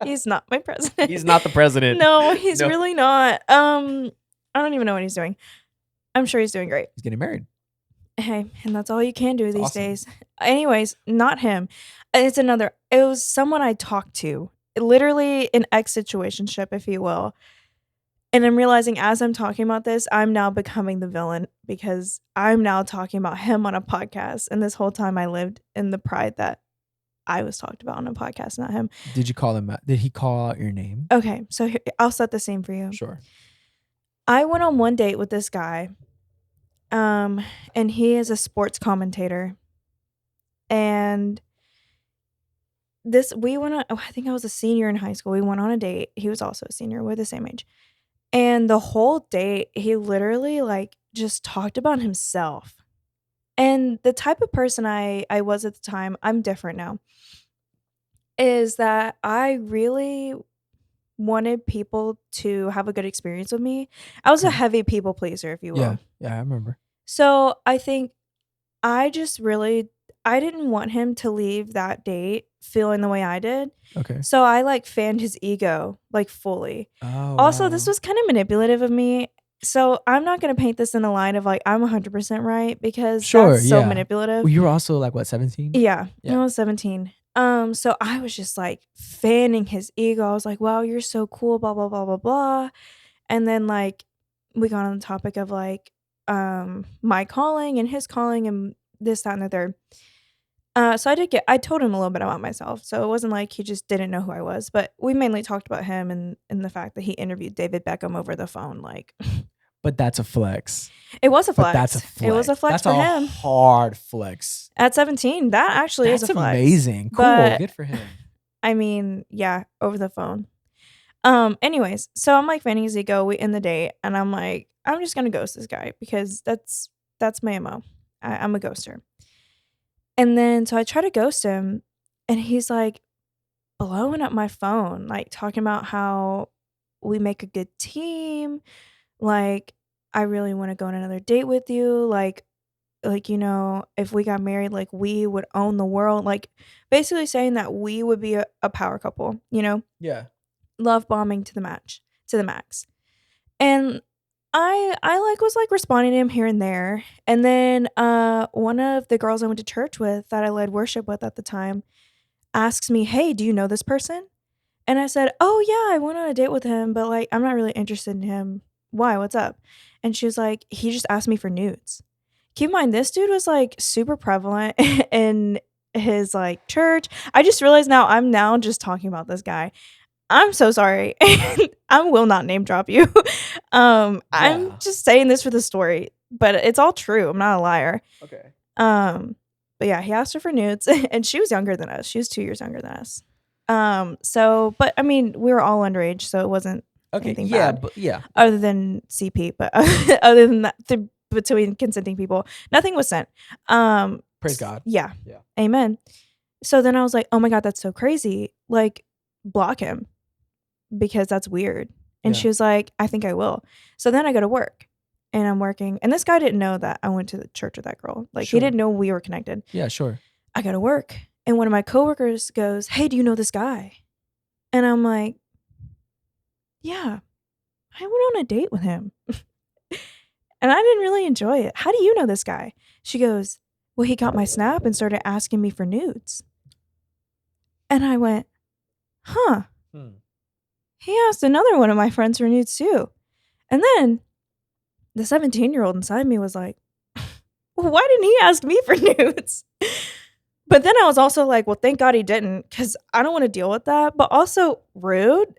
Speaker 2: He's not my president.
Speaker 1: He's not the president.
Speaker 2: No, he's really not. I don't even know what he's doing. I'm sure he's doing great.
Speaker 1: He's getting married.
Speaker 2: Hey, and that's all you can do these days. Anyways, not him. It was someone I talked to. Literally an ex-situationship, if you will. And I'm realizing as I'm talking about this, I'm now becoming the villain, because I'm now talking about him on a podcast. And this whole time I lived in the pride that I was talked about on a podcast, not him.
Speaker 1: Did you call him out? Did he call out your name?
Speaker 2: Okay, so I'll set the scene for you.
Speaker 1: Sure.
Speaker 2: I went on one date with this guy. And he is a sports commentator. And I think I was a senior in high school. We went on a date. He was also a senior. We're the same age. And the whole date, he literally just talked about himself. And the type of person I was at the time, I'm different now, is that I really wanted people to have a good experience with me. I was a heavy people pleaser, if you will.
Speaker 1: Yeah, I remember.
Speaker 2: So I think I didn't want him to leave that date feeling the way I did.
Speaker 1: Okay.
Speaker 2: So I fanned his ego fully.
Speaker 1: Oh.
Speaker 2: Also, this was kind of manipulative of me. So I'm not gonna paint this in the line of like I'm 100% right because
Speaker 1: Sure,
Speaker 2: that's so
Speaker 1: yeah.
Speaker 2: manipulative.
Speaker 1: Well, you were also like what, 17?
Speaker 2: Yeah, I
Speaker 1: Yeah.
Speaker 2: was 17. So I was just like fanning his ego. I was like, "Wow, you're so cool." Blah blah blah blah blah. And then like we got on the topic of like my calling and his calling and this that and the third. So I told him a little bit about myself. So it wasn't like he just didn't know who I was, but we mainly talked about him and the fact that he interviewed David Beckham over the phone. Like
Speaker 1: But that's a flex.
Speaker 2: it was a
Speaker 1: But that's a
Speaker 2: flex. It was a
Speaker 1: flex.
Speaker 2: flex
Speaker 1: That's
Speaker 2: for
Speaker 1: a
Speaker 2: him.
Speaker 1: hard flex.
Speaker 2: At 17, that actually is a
Speaker 1: That's
Speaker 2: flex.
Speaker 1: amazing. Cool.
Speaker 2: But
Speaker 1: Good for him.
Speaker 2: I mean, yeah, over the phone. Anyways, so I'm like fanning his ego, we end the date, and I'm like, I'm just gonna ghost this guy because that's my MO. I'm a ghoster. And then so I try to ghost him, and he's like blowing up my phone, like talking about how we make a good team, like I really want to go on another date with you, like if we got married, like we would own the world, like basically saying that we would be a power couple,
Speaker 1: Yeah.
Speaker 2: love bombing to the max. And I like was like responding to him here and there. And then one of the girls I went to church with that I led worship with at the time asks me, "Hey, do you know this person?" And I said, "Oh yeah, I went on a date with him, but like I'm not really interested in him. Why? What's up?" And she was like, "He just asked me for nudes." Keep in mind, this dude was like super prevalent in his like church. I just realized now I'm now just talking about this guy. I'm so sorry. I will not name drop you. I'm
Speaker 1: Yeah.
Speaker 2: just saying this for the story, but it's all true. I'm not a liar.
Speaker 1: Okay.
Speaker 2: But yeah, he asked her for nudes, and she was younger than us. She was 2 years younger than us. But I mean, we were all underage, so it wasn't
Speaker 1: Okay.
Speaker 2: anything
Speaker 1: Yeah.
Speaker 2: bad
Speaker 1: But yeah.
Speaker 2: other than CP. But other than that, between consenting people, nothing was sent.
Speaker 1: Praise God.
Speaker 2: Yeah.
Speaker 1: Yeah.
Speaker 2: Amen. So then I was like, oh my God, that's so crazy. Like, block him because that's weird. And
Speaker 1: Yeah.
Speaker 2: she was like, I think I will. So then I go to work and I'm working. And this guy didn't know that I went to the church with that girl. Like,
Speaker 1: Sure.
Speaker 2: he didn't know we were connected.
Speaker 1: Yeah. Sure.
Speaker 2: I go to work and one of my coworkers goes, "Hey, do you know this guy?" And I'm like, "Yeah, I went on a date with him." And I didn't really enjoy it. "How do you know this guy?" She goes, "Well, he got my Snap and started asking me for nudes." And I went, "Huh." He asked another one of my friends for nudes too. And then the 17-year-old inside me was like, well, why didn't he ask me for nudes? But then I was also like, well, thank God he didn't, because I don't want to deal with that. But also rude.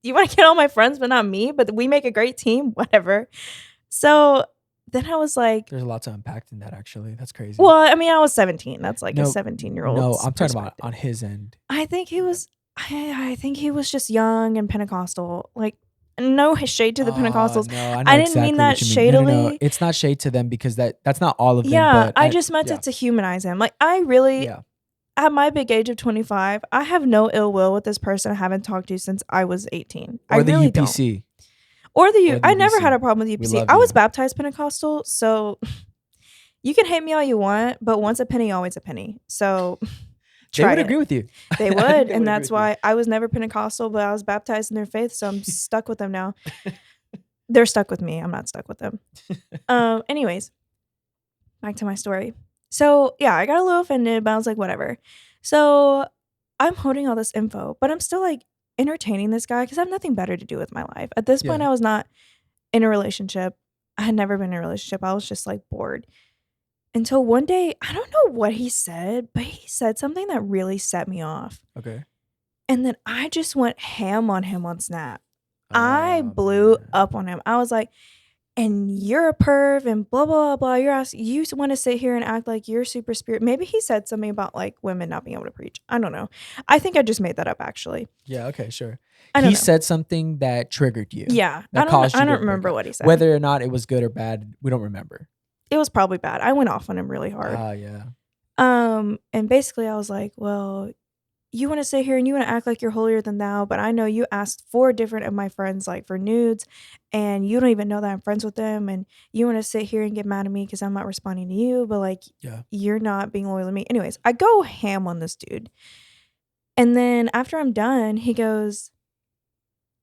Speaker 2: You want to get all my friends, but not me. But we make a great team, whatever. So then I was like,
Speaker 1: There's a lot to unpack in that, actually. That's crazy.
Speaker 2: well, I mean, I was 17. That's like a
Speaker 1: No,
Speaker 2: 17-year-old.
Speaker 1: No, I'm talking about on his end.
Speaker 2: I think he was. I think he was just young and Pentecostal. Like, no shade to the Pentecostals.
Speaker 1: No, I know
Speaker 2: I didn't
Speaker 1: exactly
Speaker 2: mean that
Speaker 1: what you mean. No,
Speaker 2: shadily.
Speaker 1: it's not shade to them because that's not all of them.
Speaker 2: Yeah,
Speaker 1: But
Speaker 2: I just meant it to humanize him. Like, I really,
Speaker 1: Yeah.
Speaker 2: at my big age of 25, I have no ill will with this person I haven't talked to since I was 18.
Speaker 1: Or
Speaker 2: I
Speaker 1: the
Speaker 2: really
Speaker 1: UPC.
Speaker 2: don't. Or the
Speaker 1: the
Speaker 2: I never
Speaker 1: UPC.
Speaker 2: had a problem with
Speaker 1: We
Speaker 2: UPC.
Speaker 1: love
Speaker 2: I was
Speaker 1: you.
Speaker 2: baptized Pentecostal, so you can hate me all you want, but once a penny, always a penny. So
Speaker 1: They would
Speaker 2: try
Speaker 1: agree
Speaker 2: it.
Speaker 1: with you.
Speaker 2: They
Speaker 1: I think
Speaker 2: would,
Speaker 1: they
Speaker 2: and
Speaker 1: would
Speaker 2: that's
Speaker 1: agree with
Speaker 2: why I was never Pentecostal, but I was baptized in their faith, so I'm stuck with them now. They're stuck with me. I'm not stuck with them. Anyways, back to my story. So yeah, I got a little offended, but I was like, whatever. So I'm holding all this info, but I'm still like entertaining this guy because I have nothing better to do with my life. At this point,
Speaker 1: Yeah.
Speaker 2: I was not in a relationship. I had never been in a relationship. I was just like bored. Until one day, I don't know what he said, but he said something that really set me off.
Speaker 1: Okay.
Speaker 2: And then I just went ham on him on Snap. I blew up on him. I was like, and you're a perv and blah, blah, blah. You want to sit here and act like you're super spirit. Maybe he said something about like women not being able to preach. I don't know. I think I just made that up actually.
Speaker 1: Yeah. Okay. Sure.
Speaker 2: I don't
Speaker 1: He
Speaker 2: know.
Speaker 1: said something that triggered you.
Speaker 2: Yeah.
Speaker 1: That
Speaker 2: I
Speaker 1: caused you to
Speaker 2: don't
Speaker 1: break
Speaker 2: remember
Speaker 1: up.
Speaker 2: what he said.
Speaker 1: Whether or not it was good or bad, we don't remember.
Speaker 2: It was probably bad. I went off on him really hard.
Speaker 1: Yeah.
Speaker 2: And basically I was like, well, you want to sit here and you want to act like you're holier than thou, but I know you asked 4 different of my friends like for nudes and you don't even know that I'm friends with them, and you want to sit here and get mad at me because I'm not responding to you, but like you're not being loyal to me. Anyways, I go ham on this dude. And then after I'm done, he goes,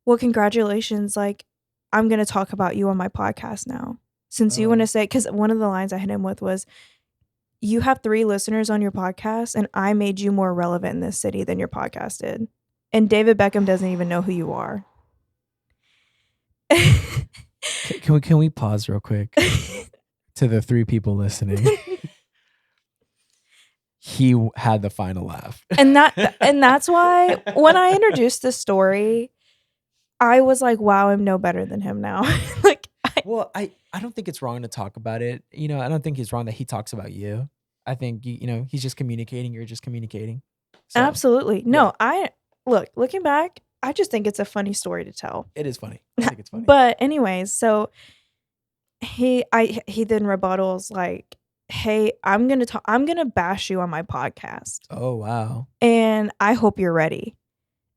Speaker 2: well, congratulations. Like, I'm going to talk about you on my podcast now. Since you want to say, because one of the lines I hit him with was, you have 3 listeners on your podcast, and I made you more relevant in this city than your podcast did. And David Beckham doesn't even know who you are.
Speaker 1: Can we pause real quick to the 3 people listening? He had the final laugh.
Speaker 2: And that's why when I introduced this story, I was like, wow, I'm no better than him now. Like,
Speaker 1: I don't think it's wrong to talk about it. You know, I don't think it's wrong that he talks about you. I think, you know, he's just communicating. You're just communicating. So,
Speaker 2: absolutely. No, yeah. Looking back, I just think it's a funny story to tell.
Speaker 1: It is funny. I think it's funny.
Speaker 2: But anyways, so he then rebuttals like, hey, I'm gonna bash you on my podcast.
Speaker 1: Oh, wow.
Speaker 2: And I hope you're ready.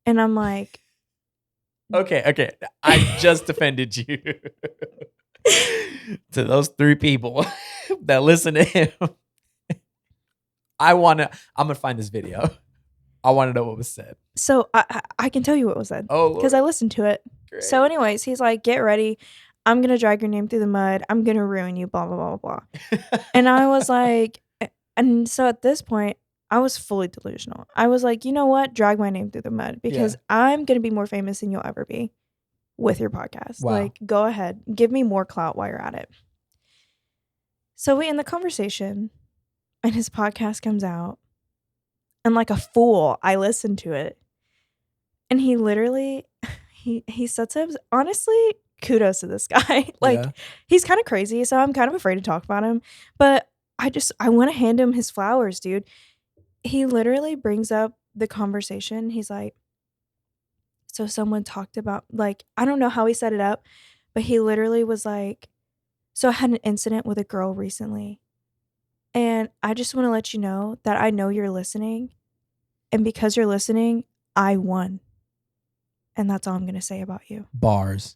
Speaker 2: And I'm like,
Speaker 1: okay. I just offended you. To those 3 people that listen to him. I'm gonna find this video. I want to know what was said.
Speaker 2: So I can tell you what was said.
Speaker 1: Oh,
Speaker 2: because I listened to it.
Speaker 1: Great.
Speaker 2: So anyways, he's like, get ready. I'm going to drag your name through the mud. I'm going to ruin you, blah, blah, blah, blah. And I was like, and so at this point, I was fully delusional. I was like, you know what? Drag my name through the mud because I'm going to be more famous than you'll ever be with your podcast.
Speaker 1: Wow.
Speaker 2: Like, go ahead. Give me more clout while you're at it. So we end the conversation and his podcast comes out. And like a fool, I listened to it. And he literally, he sets up, honestly, kudos to this guy. Like, he's kind of crazy, so I'm kind of afraid to talk about him. But I want to hand him his flowers, dude. He literally brings up the conversation. He's like, so someone talked about, like, I don't know how he set it up, but he literally was like, so I had an incident with a girl recently. And I just want to let you know that I know you're listening. And because you're listening, I won. And that's all I'm going to say about you.
Speaker 1: Bars.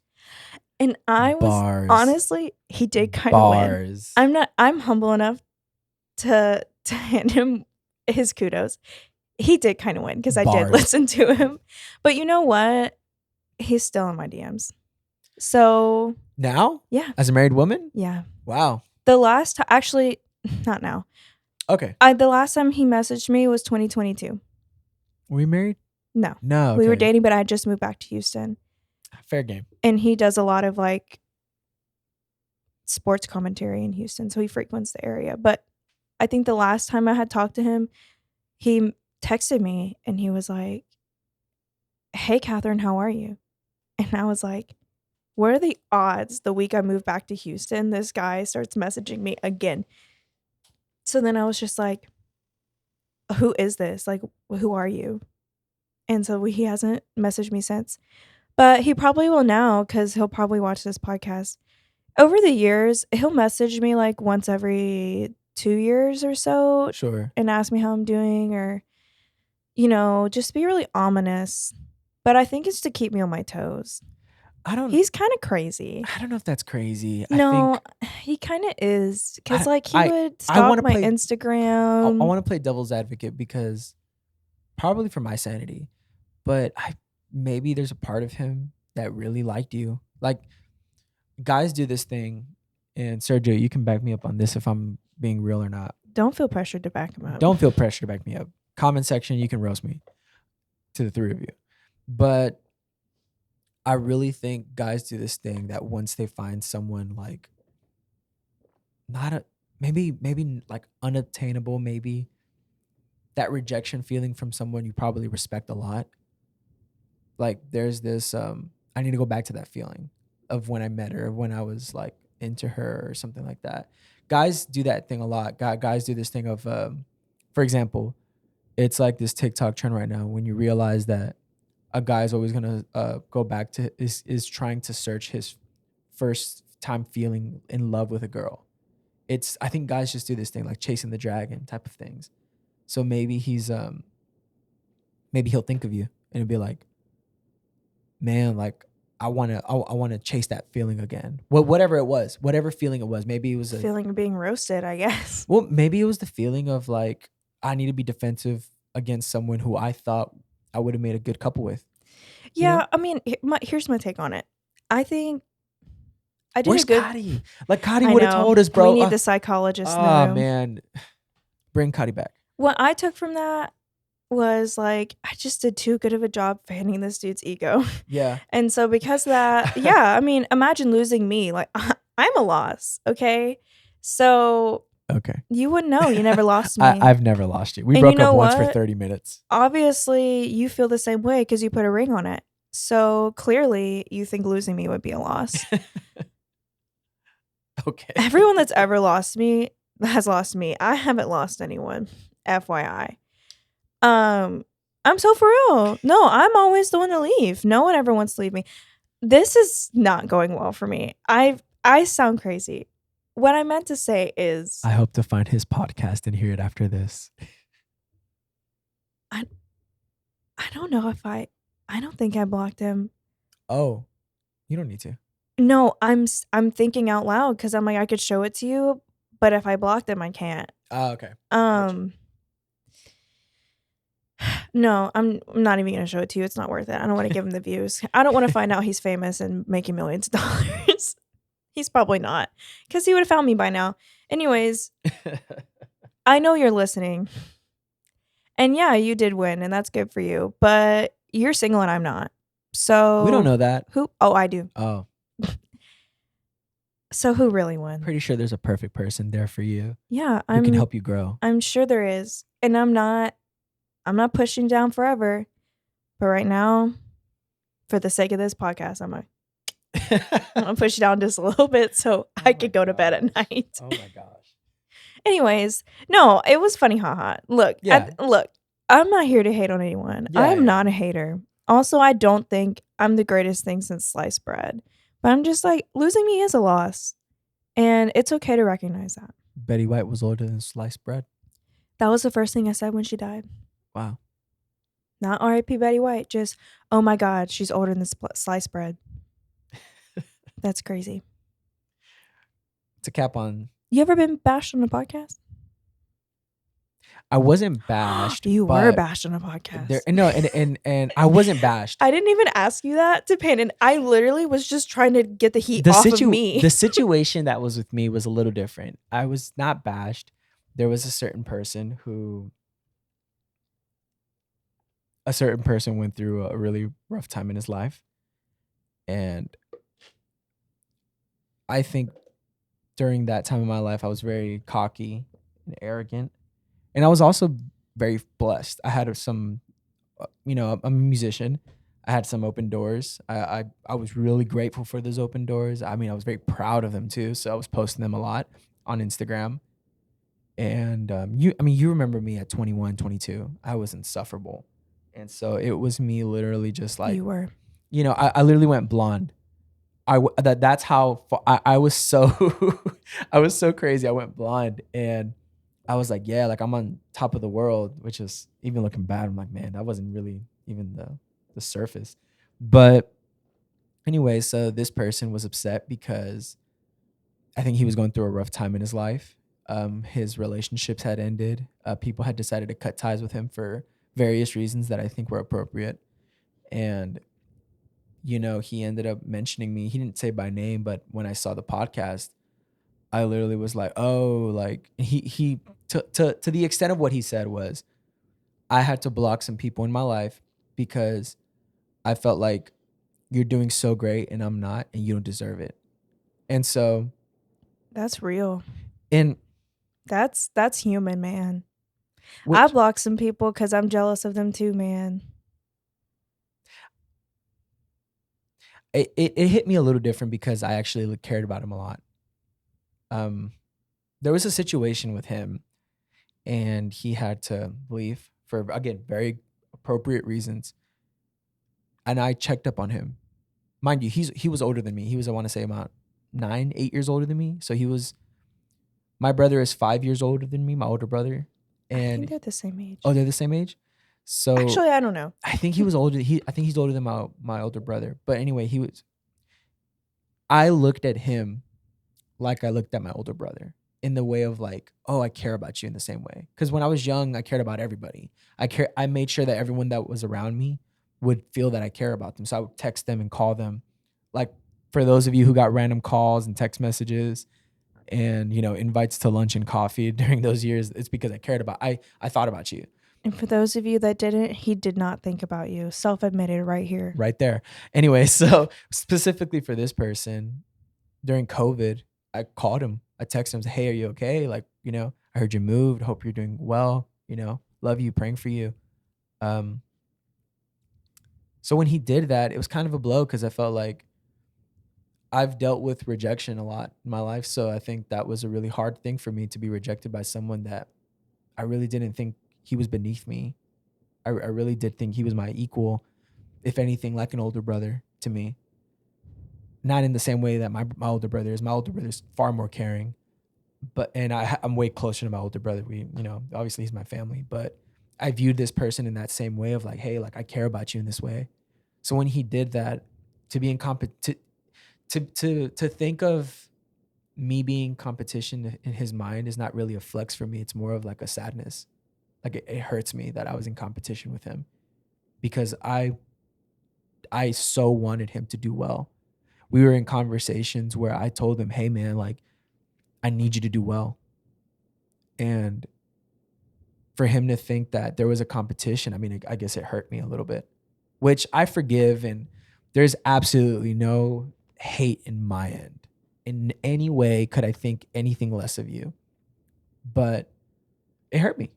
Speaker 2: And I was, honestly, he did kind of win. I'm humble enough to hand him his kudos. He did kind of win because I did listen to him. But you know what? He's still in my DMs. So.
Speaker 1: Now?
Speaker 2: Yeah.
Speaker 1: As a married woman?
Speaker 2: Yeah.
Speaker 1: Wow.
Speaker 2: The last time, actually, not now.
Speaker 1: Okay.
Speaker 2: The last time he messaged me was 2022.
Speaker 1: Were we married?
Speaker 2: No.
Speaker 1: No. Okay.
Speaker 2: We were dating, but I just moved back to Houston.
Speaker 1: Fair game.
Speaker 2: And he does a lot of like sports commentary in Houston, so he frequents the area. But I think the last time I had talked to him, he texted me and he was like, hey, Catherine, how are you? And I was like, what are the odds the week I moved back to Houston, this guy starts messaging me again? So then I was just like, who is this? Like, who are you? And so he hasn't messaged me since. But he probably will now because he'll probably watch this podcast. Over the years, he'll message me like once every 2 years or so.
Speaker 1: Sure.
Speaker 2: And ask me how I'm doing or, you know, just be really ominous. But I think it's to keep me on my toes. He's kind of crazy.
Speaker 1: I don't know if that's crazy.
Speaker 2: No, he kind of is. Because like he would stalk my Instagram.
Speaker 1: I want to play devil's advocate because probably for my sanity. But maybe there's a part of him that really liked you. Like, guys do this thing, and Sergio, you can back me up on this if I'm being real or not.
Speaker 2: Don't feel pressured to back him up.
Speaker 1: Don't feel pressured to back me up. Comment section, you can roast me to the 3 of you. But I really think guys do this thing that once they find someone like maybe like unobtainable, maybe that rejection feeling from someone you probably respect a lot. Like there's this, I need to go back to that feeling of when I met her, when I was like into her or something like that. Guys do that thing a lot. Guys do this thing of, for example, it's like this TikTok trend right now when you realize that a guy is always going to go back to, is trying to search his first time feeling in love with a girl. I think guys just do this thing like chasing the dragon type of things. So maybe maybe he'll think of you and he'll be like, man, like I want to chase that feeling again. Whatever it was, whatever feeling it was. Maybe it was a
Speaker 2: feeling of being roasted, I guess.
Speaker 1: Well, maybe it was the feeling of like, I need to be defensive against someone who I thought I would have made a good couple with.
Speaker 2: Yeah.
Speaker 1: You know?
Speaker 2: I mean, here's my take on it. I think I did
Speaker 1: Where's
Speaker 2: a good.
Speaker 1: Cotty? Like Cotty
Speaker 2: I
Speaker 1: would have
Speaker 2: know.
Speaker 1: told us,
Speaker 2: We
Speaker 1: bro.
Speaker 2: need the psychologist in the
Speaker 1: Oh
Speaker 2: room.
Speaker 1: man, bring Cotty back.
Speaker 2: What I took from that was like I just did too good of a job fanning this dude's ego.
Speaker 1: Yeah.
Speaker 2: And so because of that, yeah, I mean, imagine losing me. Like I'm a loss, okay? So
Speaker 1: Okay.
Speaker 2: you wouldn't know. You never lost me.
Speaker 1: I've never lost you. We
Speaker 2: And
Speaker 1: broke
Speaker 2: you know
Speaker 1: up once for
Speaker 2: what?
Speaker 1: 30 minutes.
Speaker 2: Obviously, you feel the same way because you put a ring on it. So clearly, you think losing me would be a loss.
Speaker 1: Okay.
Speaker 2: Everyone that's ever lost me has lost me. I haven't lost anyone. FYI. I'm so for real. No, I'm always the one to leave. No one ever wants to leave me. This is not going well for me. I sound crazy. What I meant to say is
Speaker 1: I hope to find his podcast and hear it after this.
Speaker 2: I don't know if I don't think I blocked him.
Speaker 1: Oh, you don't need to.
Speaker 2: No, I'm thinking out loud because I'm like I could show it to you, but if I blocked him, I can't.
Speaker 1: Oh, okay.
Speaker 2: No, I'm not even gonna show it to you. It's not worth it. I don't want to give him the views. I don't want to find out he's famous and making millions of dollars. He's probably not, because he would have found me by now. Anyways, I know you're listening, and yeah, you did win, and that's good for you. But you're single and I'm not, so
Speaker 1: We don't know that.
Speaker 2: who. Oh, I do.
Speaker 1: Oh,
Speaker 2: So who really won?
Speaker 1: pretty sure there's a perfect person there for you
Speaker 2: Yeah,
Speaker 1: who can help you grow.
Speaker 2: I'm sure there is, and I'm not pushing down forever, but right now, for the sake of this podcast, I'm gonna push it down just a little bit so I could go to bed at night.
Speaker 1: Oh my gosh.
Speaker 2: Anyways, no, it was funny, haha. Look,
Speaker 1: Yeah.
Speaker 2: look, I'm not here to hate on anyone.
Speaker 1: Yeah,
Speaker 2: I'm
Speaker 1: yeah.
Speaker 2: not a hater. Also, I don't think I'm the greatest thing since sliced bread. But I'm just like, losing me is a loss. And it's okay to recognize that.
Speaker 1: Betty White was older than sliced bread.
Speaker 2: That was the first thing I said when she died.
Speaker 1: Wow.
Speaker 2: Not R.I.P. Betty White, just, oh my God, she's older than sliced bread. That's crazy.
Speaker 1: It's a cap on.
Speaker 2: You ever been bashed on a podcast?
Speaker 1: I wasn't bashed.
Speaker 2: You were bashed on a podcast.
Speaker 1: No, and I wasn't bashed.
Speaker 2: I didn't even ask you that to pin, and I literally was just trying to get the heat off of me.
Speaker 1: The situation that was with me was a little different. I was not bashed. There was a certain person went through a really rough time in his life. And I think during that time in my life, I was very cocky and arrogant. And I was also very blessed. I had some, I'm a musician. I had some open doors. I was really grateful for those open doors. I mean, I was very proud of them too. So I was posting them a lot on Instagram. And you remember me at 21, 22. I was insufferable. And so it was me literally just like,
Speaker 2: You were.
Speaker 1: I literally went blonde. That's how I was so I was so crazy. I went blonde and I was like, yeah, like I'm on top of the world, which is even looking bad. I'm like, man, that wasn't really even the surface. But anyway, so this person was upset because I think he was going through a rough time in his life. His relationships had ended. People had decided to cut ties with him for various reasons that I think were appropriate. And, he ended up mentioning me. He didn't say by name, but when I saw the podcast, I literally was like, oh, like he to the extent of what he said was, I had to block some people in my life because I felt like you're doing so great and I'm not, and you don't deserve it. And so
Speaker 2: That's real.
Speaker 1: And
Speaker 2: that's human, man. I block some people because I'm jealous of them too, man.
Speaker 1: It hit me a little different because I actually cared about him a lot. There was a situation with him and he had to leave for, again, very appropriate reasons. And I checked up on him. Mind you, he was older than me. He was, I want to say, about 8 years older than me. So my brother is 5 years older than me, my older brother. And
Speaker 2: I think they're the same age.
Speaker 1: Oh, they're the same age? So
Speaker 2: actually, I don't know.
Speaker 1: I think he was older. I think he's older than my older brother. But anyway, I looked at him like I looked at my older brother, in the way of like, oh, I care about you in the same way. Because when I was young, I cared about everybody. I made sure that everyone that was around me would feel that I care about them. So I would text them and call them like for those of you who got random calls and text messages and, you know, invites to lunch and coffee during those years, it's because I cared about, I thought about you.
Speaker 2: And for those of you that didn't, he did not think about you. Self-admitted right here.
Speaker 1: Right there. Anyway, so specifically for this person, during COVID, I called him. I texted him, said, hey, are you okay? Like, you know, I heard you moved. Hope you're doing well. You know, love you, praying for you. So when he did that, it was kind of a blow because I felt like I've dealt with rejection a lot in my life. So I think that was a really hard thing for me to be rejected by someone that I really didn't think he was beneath me. I really did think he was my equal, if anything, like an older brother to me. Not in the same way that my older brother is. My older brother is far more caring, and I'm way closer to my older brother. We, you know, obviously he's my family, but I viewed this person in that same way of like, hey, like I care about you in this way. So when he did that, to be in to think of me being competition in his mind is not really a flex for me. It's more of like a sadness. Like it hurts me that I was in competition with him because I so wanted him to do well. We were in conversations where I told him, hey man, like I need you to do well. And for him to think that there was a competition, I mean, I guess it hurt me a little bit, which I forgive. And there's absolutely no hate in my end. In any way could I think anything less of you. But it hurt me.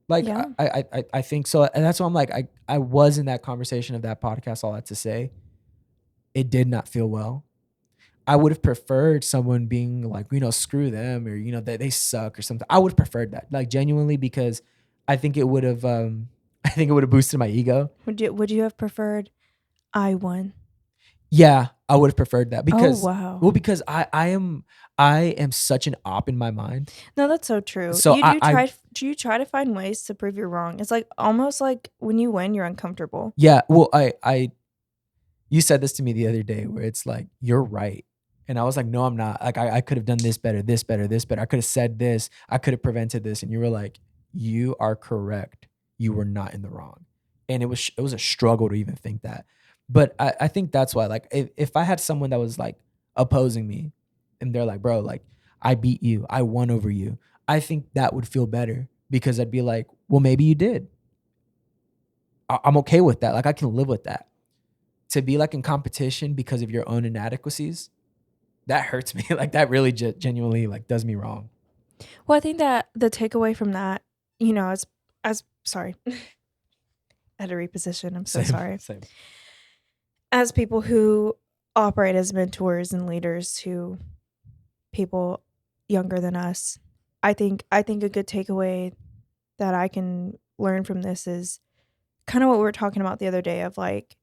Speaker 1: Like
Speaker 2: Yeah.
Speaker 1: I think so. And that's why I'm like, I was in that conversation of that podcast, all that to say. It did not feel well. I would have preferred someone being like, you know, screw them or, you know, that they suck or something. I would have preferred that, like genuinely, because I think it would have, I think it would have boosted my ego.
Speaker 2: Would you have preferred I won?
Speaker 1: Yeah, I would have preferred that because,
Speaker 2: wow.
Speaker 1: well, because I am such an op in my mind.
Speaker 2: No, that's so true.
Speaker 1: So
Speaker 2: Do you try to find ways to prove you're wrong? It's like almost like when you win, you're uncomfortable.
Speaker 1: yeah, well, you said this to me the other day where it's like, you're right. And I was like, no, I'm not. Like, I could have done this better, this better, this better. I could have said this. I could have prevented this. And you were like, you are correct. You were not in the wrong. And it was a struggle to even think that. But I think that's why, like, if I had someone that was like opposing me and they're like, bro, like, I beat you. I won over you. I think that would feel better because I'd be like, well, maybe you did. I'm okay with that. Like, I can live with that. To be like in competition because of your own inadequacies, that hurts me. Like that really genuinely like does me wrong.
Speaker 2: Well, I think that the takeaway from that, you know, as sorry, I had to reposition. I'm so sorry.
Speaker 1: Same.
Speaker 2: As people who operate as mentors and leaders to people younger than us, I think a good takeaway that I can learn from this is kind of what we were talking about the other day of like,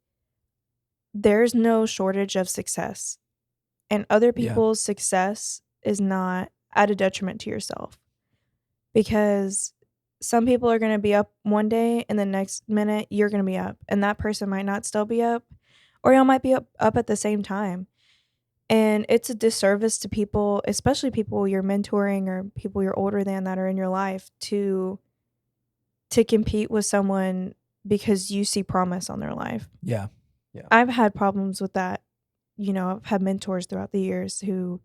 Speaker 2: there's no shortage of success, and other people's success is not at a detriment to yourself, because some people are going to be up one day and the next minute you're going to be up, and that person might not still be up, or y'all might be up at the same time. And it's a disservice to people, especially people you're mentoring or people you're older than that are in your life, to compete with someone because you see promise on their life.
Speaker 1: Yeah.
Speaker 2: I've had problems with that. You know, I've had mentors throughout the years who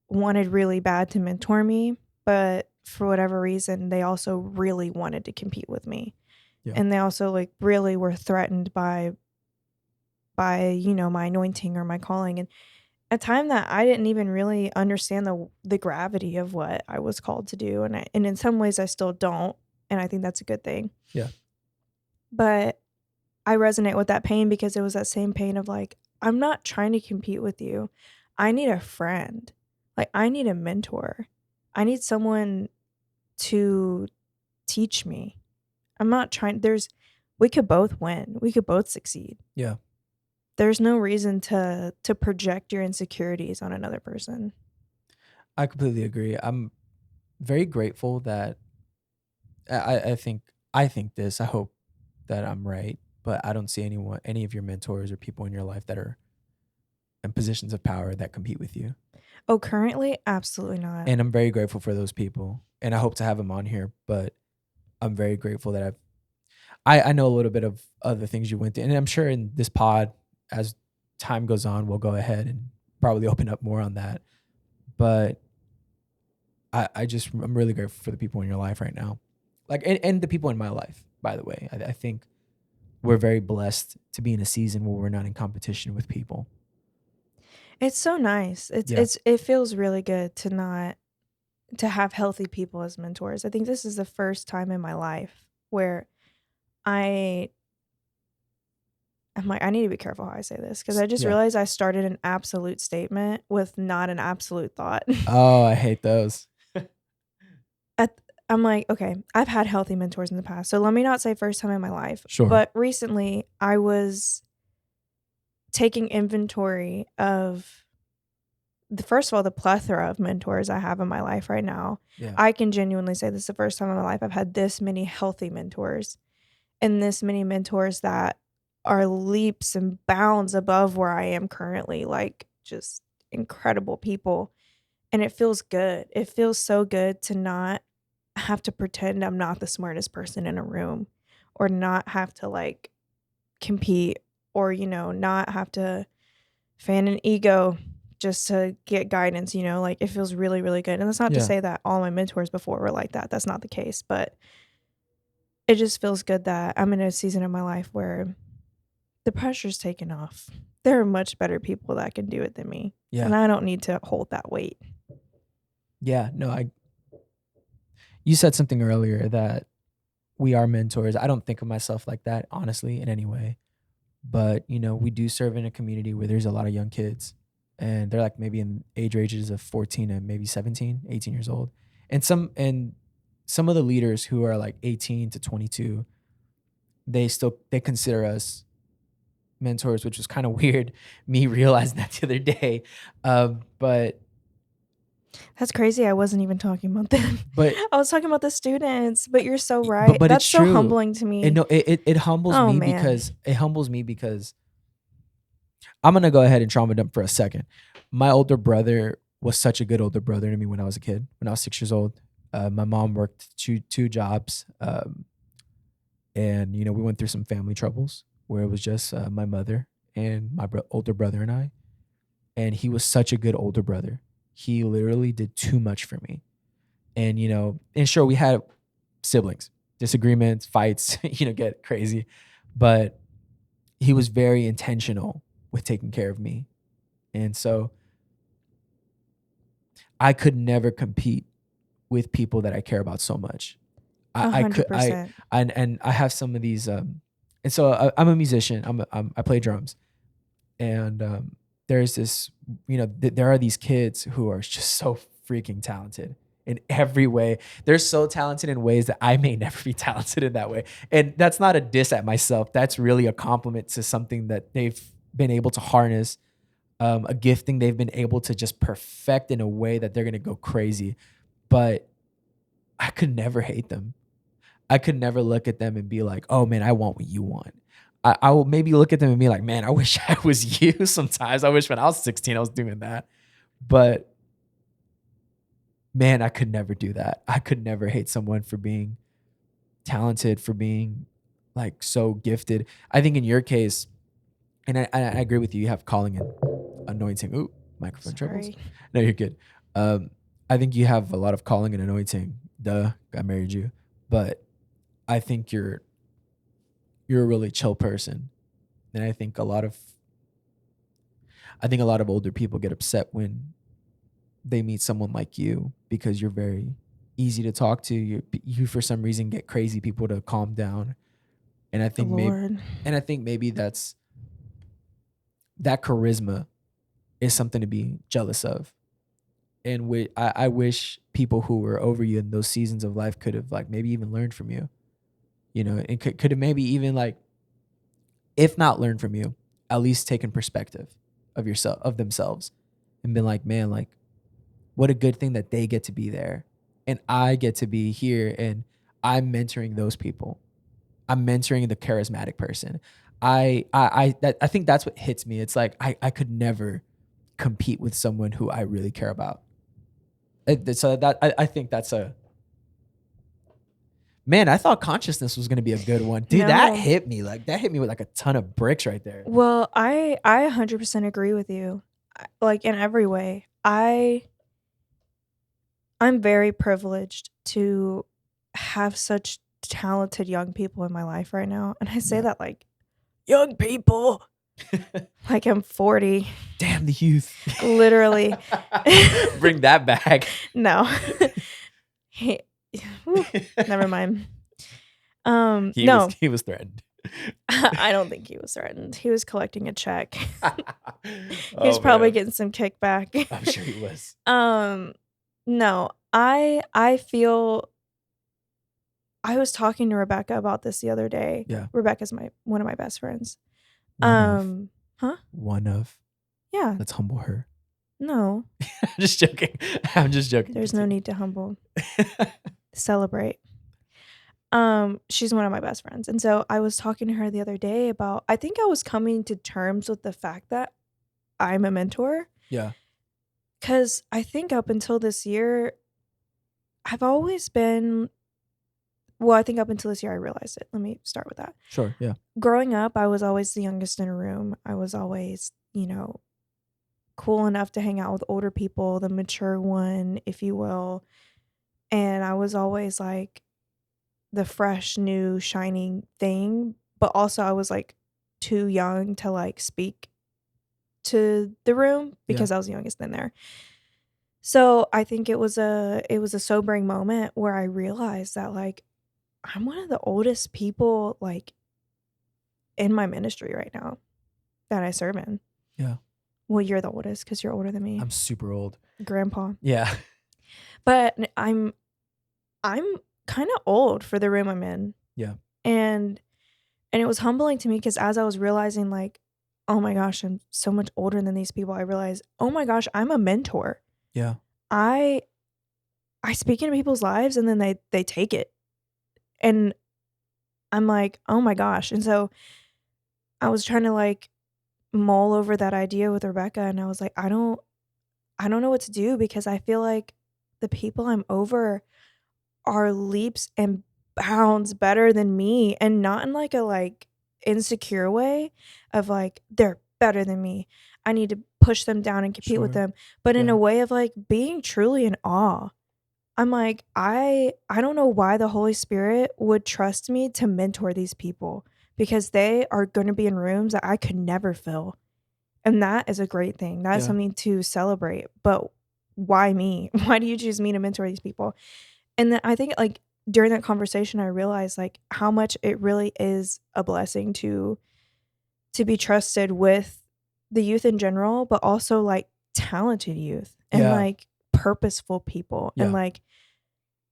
Speaker 2: wanted really bad to mentor me, but for whatever reason, they also really wanted to compete with me.
Speaker 1: Yeah.
Speaker 2: And they also like really were threatened by, you know, my anointing or my calling. And a time that I didn't even really understand the gravity of what I was called to do. And in some ways I still don't. And I think that's a good thing.
Speaker 1: Yeah.
Speaker 2: But I resonate with that pain because it was that same pain of like, I'm not trying to compete with you. I need a friend. Like, I need a mentor. I need someone to teach me. I'm not trying. We could both win. We could both succeed.
Speaker 1: Yeah.
Speaker 2: There's no reason to project your insecurities on another person.
Speaker 1: I completely agree. I'm very grateful that I think this. I hope that I'm right, but I don't see any of your mentors or people in your life that are in positions of power that compete with you.
Speaker 2: Oh, currently? Absolutely not.
Speaker 1: And I'm very grateful for those people. And I hope to have them on here, but I'm very grateful that I know a little bit of other things you went through. And I'm sure in this pod, as time goes on, we'll go ahead and probably open up more on that. But I'm really grateful for the people in your life right now, like, and the people in my life. By the way, I think we're very blessed to be in a season where we're not in competition with people.
Speaker 2: It's so nice.
Speaker 1: Yeah,
Speaker 2: It feels really good to not to have healthy people as mentors. I think this is the first time in my life where I I'm like, I need to be careful how I say this because I just
Speaker 1: yeah.
Speaker 2: realized I started an absolute statement with not an absolute thought.
Speaker 1: Oh, I hate those.
Speaker 2: At I'm like, okay, I've had healthy mentors in the past. So let me not say first time in my life,
Speaker 1: Sure.
Speaker 2: but recently I was taking inventory of the first of all, the plethora of mentors I have in my life right now.
Speaker 1: Yeah.
Speaker 2: I can genuinely say this is the first time in my life I've had this many healthy mentors and this many mentors that are leaps and bounds above where I am currently, like just incredible people. And it feels good. It feels so good to not have to pretend I'm not the smartest person in a room or not have to like compete or, not have to fan an ego just to get guidance, like it feels really, really good. And that's not to
Speaker 1: Yeah.
Speaker 2: say that all my mentors before were like that. That's not the case, but it just feels good that I'm in a season of my life where the pressure's taken off. There are much better people that can do it than me.
Speaker 1: Yeah.
Speaker 2: And I don't need to hold that weight.
Speaker 1: Yeah. No, you said something earlier that we are mentors. I don't think of myself like that, honestly, in any way. But, we do serve in a community where there's a lot of young kids, and they're like maybe in age ranges of 14 and maybe 17, 18 years old. And some of the leaders who are like 18 to 22, they consider us mentors, which was kind of weird. Me realizing that the other day. But
Speaker 2: That's crazy. I wasn't even talking about them.
Speaker 1: but
Speaker 2: I was talking about the students, but you're so
Speaker 1: but
Speaker 2: right.
Speaker 1: but it's
Speaker 2: That's so
Speaker 1: true.
Speaker 2: humbling to
Speaker 1: And
Speaker 2: me.
Speaker 1: no, it humbles
Speaker 2: Oh
Speaker 1: me
Speaker 2: man.
Speaker 1: because I'm gonna go ahead and trauma dump for a second. My older brother was such a good older brother to me when I was a kid. When I was 6 years old, my mom worked two jobs, and we went through some family troubles where it was just my mother and my older brother and I. And he was such a good older brother. He literally did too much for me. And sure, we had siblings, disagreements, fights, get crazy, but he was very intentional with taking care of me. And so I could never compete with people that I care about so much. I could, I,
Speaker 2: 100%.
Speaker 1: and I have some of these, and so I'm a musician. I play drums, and there's this, there are these kids who are just so freaking talented in every way. They're so talented in ways that I may never be talented in that way. And that's not a diss at myself. That's really a compliment to something that they've been able to harness, a gifting they've been able to just perfect in a way that they're going to go crazy. But I could never hate them. I could never look at them and be like, oh man, I want what you want. I will maybe look at them and be like, man, I wish I was you sometimes. I wish when I was 16, I was doing that. But man, I could never do that. I could never hate someone for being talented, for being like so gifted. I think in your case, and I agree with you, you have calling and anointing. Ooh, microphone troubles.
Speaker 2: Sorry.
Speaker 1: No, you're good. Um, I think you have a lot of calling and anointing. Duh, I married you. But I think you're a really chill person. And I think a lot of older people get upset when they meet someone like you because you're very easy to talk to. You for some reason get crazy people to calm down. And I think maybe
Speaker 2: Lord.
Speaker 1: and I think maybe that charisma is something to be jealous of. And I wish people who were over you in those seasons of life could have like maybe even learned from you. And could have maybe even like, if not learned from you, at least taken perspective of themselves and been like, man, like what a good thing that they get to be there and I get to be here, and I'm mentoring those people. I'm mentoring the charismatic person. I think that's what hits me. It's like I could never compete with someone who I really care about. So that I think Man, I thought consciousness was gonna be a good one. Dude, that
Speaker 2: No.
Speaker 1: hit me. Like that hit me with like a ton of bricks right there.
Speaker 2: Well, I 100% agree with you. Like in every way. I'm very privileged to have such talented young people in my life right now. And I say
Speaker 1: Yeah.
Speaker 2: that like young people. Like I'm 40.
Speaker 1: Damn the youth.
Speaker 2: Literally.
Speaker 1: Bring that back.
Speaker 2: No. He, whew, never mind.
Speaker 1: He
Speaker 2: No.
Speaker 1: was threatened.
Speaker 2: I don't think he was threatened. He was collecting a check. He was
Speaker 1: Oh,
Speaker 2: probably
Speaker 1: man.
Speaker 2: getting some kickback.
Speaker 1: I'm sure he was.
Speaker 2: No. I feel I was talking to Rebecca about this the other day.
Speaker 1: Yeah.
Speaker 2: Rebecca's one of my best friends. Huh?
Speaker 1: One of.
Speaker 2: Yeah.
Speaker 1: Let's humble her.
Speaker 2: No.
Speaker 1: I'm just joking. I'm just joking.
Speaker 2: There's no need to humble. Celebrate. She's one of my best friends. And so I was talking to her the other day about, I think I was coming to terms with the fact that I'm a mentor.
Speaker 1: Yeah.
Speaker 2: Because I think up until this year, I've always been, well, I think up until this year, I realized it. Let me start with that.
Speaker 1: Sure. Yeah.
Speaker 2: Growing up, I was always the youngest in a room. I was always, cool enough to hang out with older people, the mature one, if you will. And I was always like the fresh, new, shining thing. But also I was like too young to like speak to the room because I was the youngest in there. So I think it was a sobering moment where I realized that like I'm one of the oldest people like in my ministry right now that I serve in.
Speaker 1: Yeah.
Speaker 2: Well, you're the oldest because you're older than me.
Speaker 1: I'm super old.
Speaker 2: Grandpa.
Speaker 1: Yeah.
Speaker 2: But I'm kind of old for the room I'm in.
Speaker 1: Yeah.
Speaker 2: And it was humbling to me because as I was realizing like, oh my gosh, I'm so much older than these people, I realized, oh my gosh, I'm a mentor.
Speaker 1: Yeah.
Speaker 2: I speak into people's lives and then they take it. And I'm like, oh my gosh. And so I was trying to like mull over that idea with Rebecca and I was like, I don't know what to do because I feel like the people I'm over are leaps and bounds better than me, and not in like a like insecure way of like they're better than me, I need to push them down and compete with
Speaker 1: Sure.
Speaker 2: them, but in
Speaker 1: Yeah.
Speaker 2: a way of like being truly in awe. I'm like, I don't know why the Holy Spirit would trust me to mentor these people because they are going to be in rooms that I could never fill. And that is a great thing. That is
Speaker 1: Yeah.
Speaker 2: something to celebrate. But why me? Why do you choose me to mentor these people? And then I think like during that conversation, I realized like how much it really is a blessing to be trusted with the youth in general, but also like talented youth and
Speaker 1: Yeah.
Speaker 2: like purposeful people and
Speaker 1: Yeah.
Speaker 2: like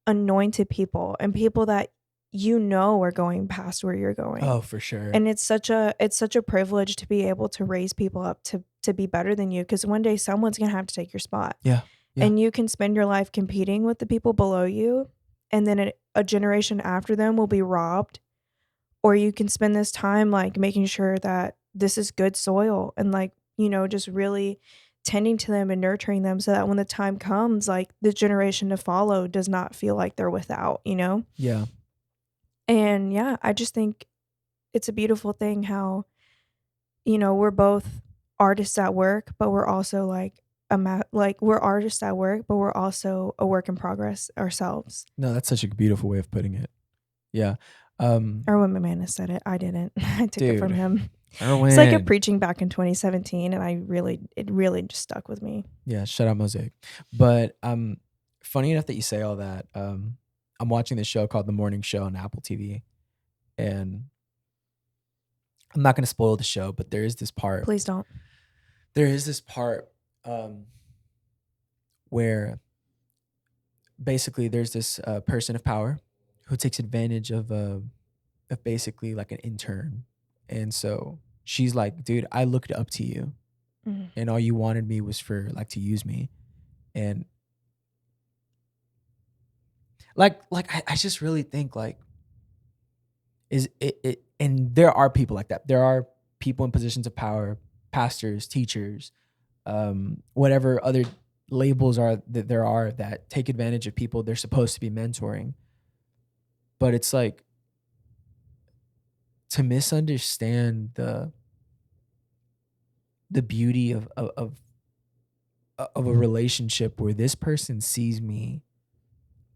Speaker 2: anointed people and people that are going past where you're going.
Speaker 1: Oh, for sure.
Speaker 2: And it's such a privilege to be able to raise people up to be better than you because one day someone's going to have to take your spot.
Speaker 1: Yeah. Yeah.
Speaker 2: And you can spend your life competing with the people below you and then a generation after them will be robbed, or you can spend this time like making sure that this is good soil and like, just really tending to them and nurturing them so that when the time comes, like the generation to follow does not feel like they're without,
Speaker 1: Yeah.
Speaker 2: And yeah, I just think it's a beautiful thing how, we're both artists at work, but we're also like we're artists at work, but we're also a work in progress ourselves.
Speaker 1: No, that's such a beautiful way of putting it. Yeah.
Speaker 2: Erwin McManus said it. I didn't. I took it from
Speaker 1: Dude,
Speaker 2: him.
Speaker 1: Erwin.
Speaker 2: It's like a preaching back in 2017, and it really just stuck with me.
Speaker 1: Yeah, shout out Mosaic. But funny enough that you say all that. I'm watching this show called The Morning Show on Apple TV, and I'm not going to spoil the show, but there is this part.
Speaker 2: Please don't.
Speaker 1: There is this part where basically there's this person of power who takes advantage of basically like an intern, and so she's like, "Dude, I looked up to you, and all you wanted me was for like to use me," and like I just really think like is it and there are people like that. There are people in positions of power, pastors, teachers, whatever other labels are that there are that take advantage of people they're supposed to be mentoring. But it's like to misunderstand the beauty of a relationship where this person sees me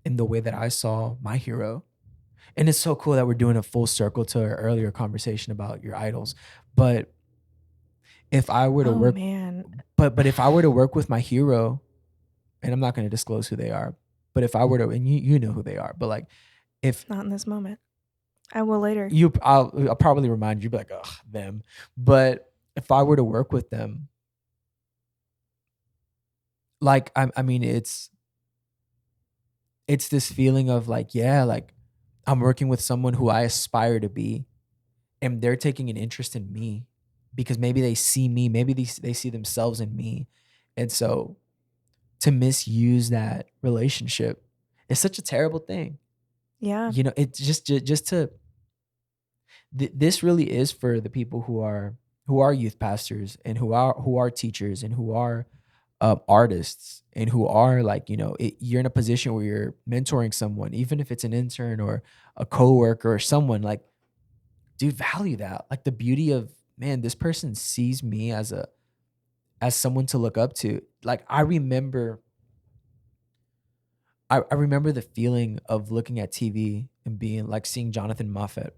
Speaker 1: in the way that I saw my hero. And it's so cool that we're doing a full circle to our earlier conversation about your idols. But if I were to
Speaker 2: Oh
Speaker 1: work,
Speaker 2: man,
Speaker 1: but if I were to work with my hero, and I'm not going to disclose who they are, but if I were to, and you know who they are, but like if
Speaker 2: not in this moment. I will later.
Speaker 1: I'll probably remind you, be like, ugh, them. But if I were to work with them, like I mean, it's this feeling of like, yeah, like I'm working with someone who I aspire to be, and they're taking an interest in me because maybe they see me, maybe they see themselves in me. And so to misuse that relationship is such a terrible thing.
Speaker 2: Yeah.
Speaker 1: You know, it's just to this really is for the people who are youth pastors and who are teachers and who are artists and who are like, you know, you're in a position where you're mentoring someone, even if it's an intern or a coworker or someone. Like, dude, value that. Like the beauty of, man, this person sees me as someone to look up to. Like I remember the feeling of looking at TV and being like seeing Jonathan Moffat,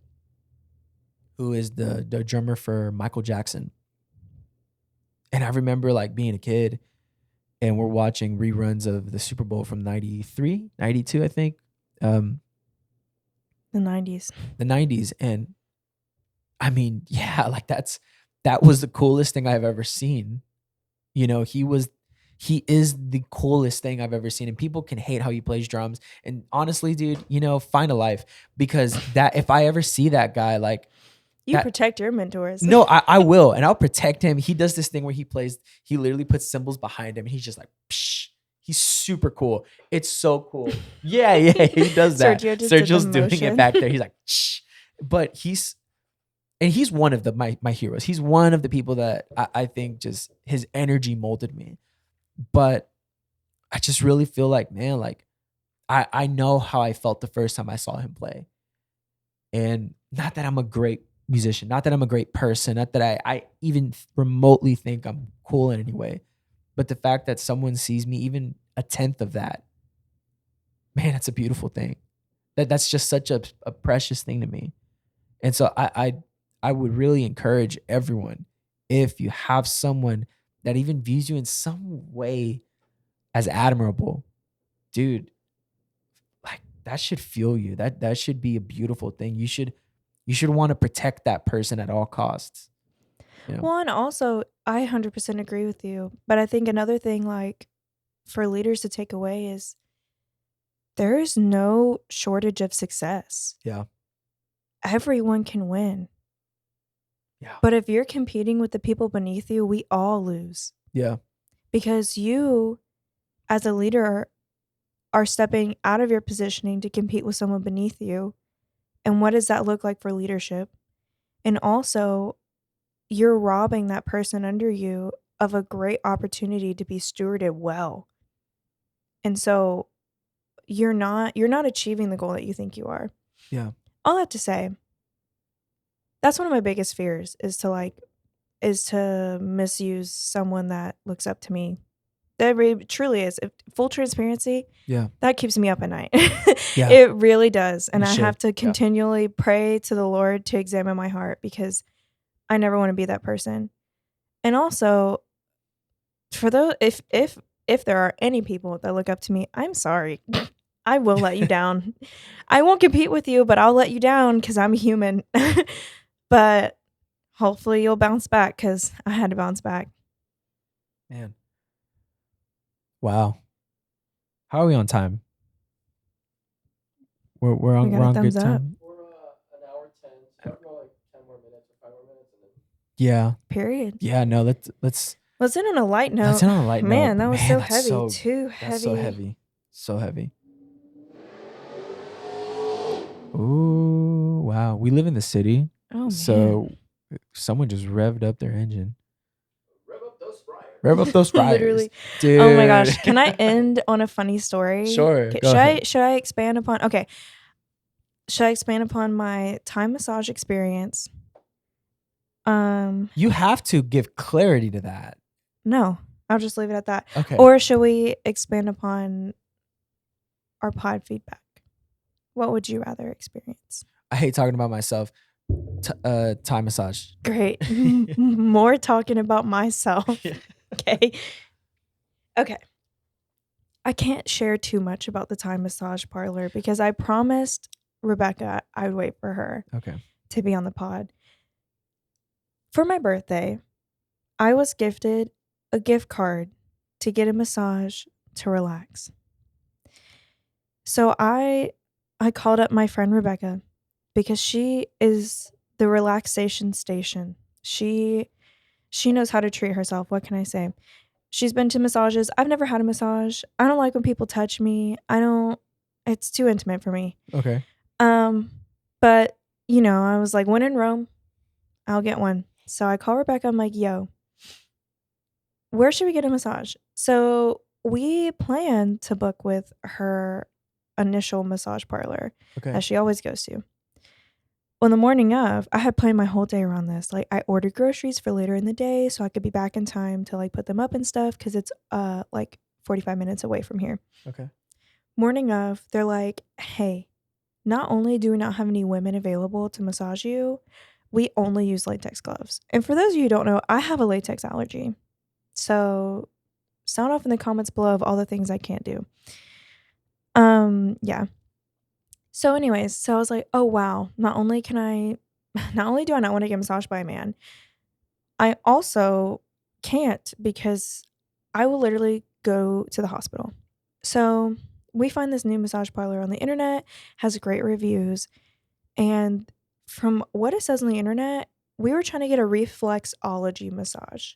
Speaker 1: who is the drummer for Michael Jackson. And I remember like being a kid and we're watching reruns of the Super Bowl from 93, 92, I think. Um,
Speaker 2: The 90s.
Speaker 1: the 90s. And I mean, yeah, like that was the coolest thing I've ever seen. You know, he is the coolest thing I've ever seen. And people can hate how he plays drums. And honestly, dude, you know, find a life, because that if I ever see that guy, like
Speaker 2: You
Speaker 1: that,
Speaker 2: protect your mentors.
Speaker 1: no, I will, and I'll protect him. He does this thing where he literally puts cymbals behind him, and he's just like, psh. He's super cool. It's so cool. Yeah, he does that.
Speaker 2: Sergio just did the
Speaker 1: Sergio's doing it
Speaker 2: motion.
Speaker 1: back there. He's like, shh. But he's one of my heroes. He's one of the people that I think just his energy molded me. But I just really feel like, man, like I know how I felt the first time I saw him play. And not that I'm a great musician, not that I'm a great person, not that I even remotely think I'm cool in any way, but the fact that someone sees me even a tenth of that, man, it's a beautiful thing. That's just such a precious thing to me. And so I would really encourage everyone, if you have someone that even views you in some way as admirable, dude, like that should fuel you. That should be a beautiful thing. You should want to protect that person at all costs. You know?
Speaker 2: Well, and also, I 100% agree with you. But I think another thing, like, for leaders to take away is there is no shortage of success.
Speaker 1: Yeah.
Speaker 2: Everyone can win.
Speaker 1: Yeah.
Speaker 2: But if you're competing with the people beneath you, we all lose.
Speaker 1: Yeah.
Speaker 2: Because you, as a leader, are stepping out of your positioning to compete with someone beneath you. And what does that look like for leadership? And also, you're robbing that person under you of a great opportunity to be stewarded well. And so you're not achieving the goal that you think you are.
Speaker 1: Yeah.
Speaker 2: All that to say, that's one of my biggest fears is to misuse someone that looks up to me. That really, truly is. Full transparency,
Speaker 1: Yeah.
Speaker 2: that keeps me up at night.
Speaker 1: Yeah.
Speaker 2: It really does. And
Speaker 1: It
Speaker 2: I have
Speaker 1: should.
Speaker 2: to continually pray to the Lord to examine my heart, because I never want to be that person. And also, for those, if there are any people that look up to me, I'm sorry. I will let you down. I won't compete with you, but I'll let you down because I'm human. But hopefully you'll bounce back, because I had to bounce back.
Speaker 1: Man. Wow. How are we on time? We're on
Speaker 2: We got a
Speaker 1: good
Speaker 2: thumbs up.
Speaker 1: time. We're an hour 10. So I'll go like 10 more minutes or 5 more minutes. And then... Yeah.
Speaker 2: Period.
Speaker 1: Yeah. No. Let's
Speaker 2: end on a light note.
Speaker 1: Let's end on a light note.
Speaker 2: Man, that was so
Speaker 1: that's
Speaker 2: heavy. Too heavy.
Speaker 1: That's so heavy. So heavy. Ooh, wow. We live in the city.
Speaker 2: Oh, man.
Speaker 1: So someone just revved up their engine. Rev up those fryers.
Speaker 2: Literally.
Speaker 1: Dude.
Speaker 2: Oh my gosh. Can I end on a funny story?
Speaker 1: Sure.
Speaker 2: Okay,
Speaker 1: Go ahead.
Speaker 2: should I expand upon? Okay. Should I expand upon my Thai massage experience?
Speaker 1: You have to give clarity to that.
Speaker 2: No, I'll just leave it at that.
Speaker 1: Okay.
Speaker 2: Or should we expand upon our pod feedback? What would you rather experience?
Speaker 1: I hate talking about myself. Thai massage.
Speaker 2: Great. More talking about myself. Okay. Okay. I can't share too much about the Thai massage parlor because I promised Rebecca I would wait for her
Speaker 1: Okay.
Speaker 2: to be on the pod. For my birthday, I was gifted a gift card to get a massage to relax. So I called up my friend Rebecca because she is the relaxation station. She knows how to treat herself. What can I say? She's been to massages. I've never had a massage. I don't like when people touch me. It's too intimate for me.
Speaker 1: Okay.
Speaker 2: But I was like, when in Rome, I'll get one. So I call Rebecca. I'm like, yo, where should we get a massage? So we plan to book with her initial massage parlor
Speaker 1: Okay.
Speaker 2: that she always goes to. On the morning of, I had planned my whole day around this. Like, I ordered groceries for later in the day so I could be back in time to like put them up and stuff because it's like 45 minutes away from here.
Speaker 1: Okay.
Speaker 2: Morning of, they're like, hey, not only do we not have any women available to massage you, we only use latex gloves. And for those of you who don't know, I have a latex allergy. So sound off in the comments below of all the things I can't do. Yeah. So anyways, so I was like, oh wow, not only do I not want to get massaged by a man, I also can't because I will literally go to the hospital. So we find this new massage parlor on the internet, has great reviews, and from what it says on the internet, we were trying to get a reflexology massage.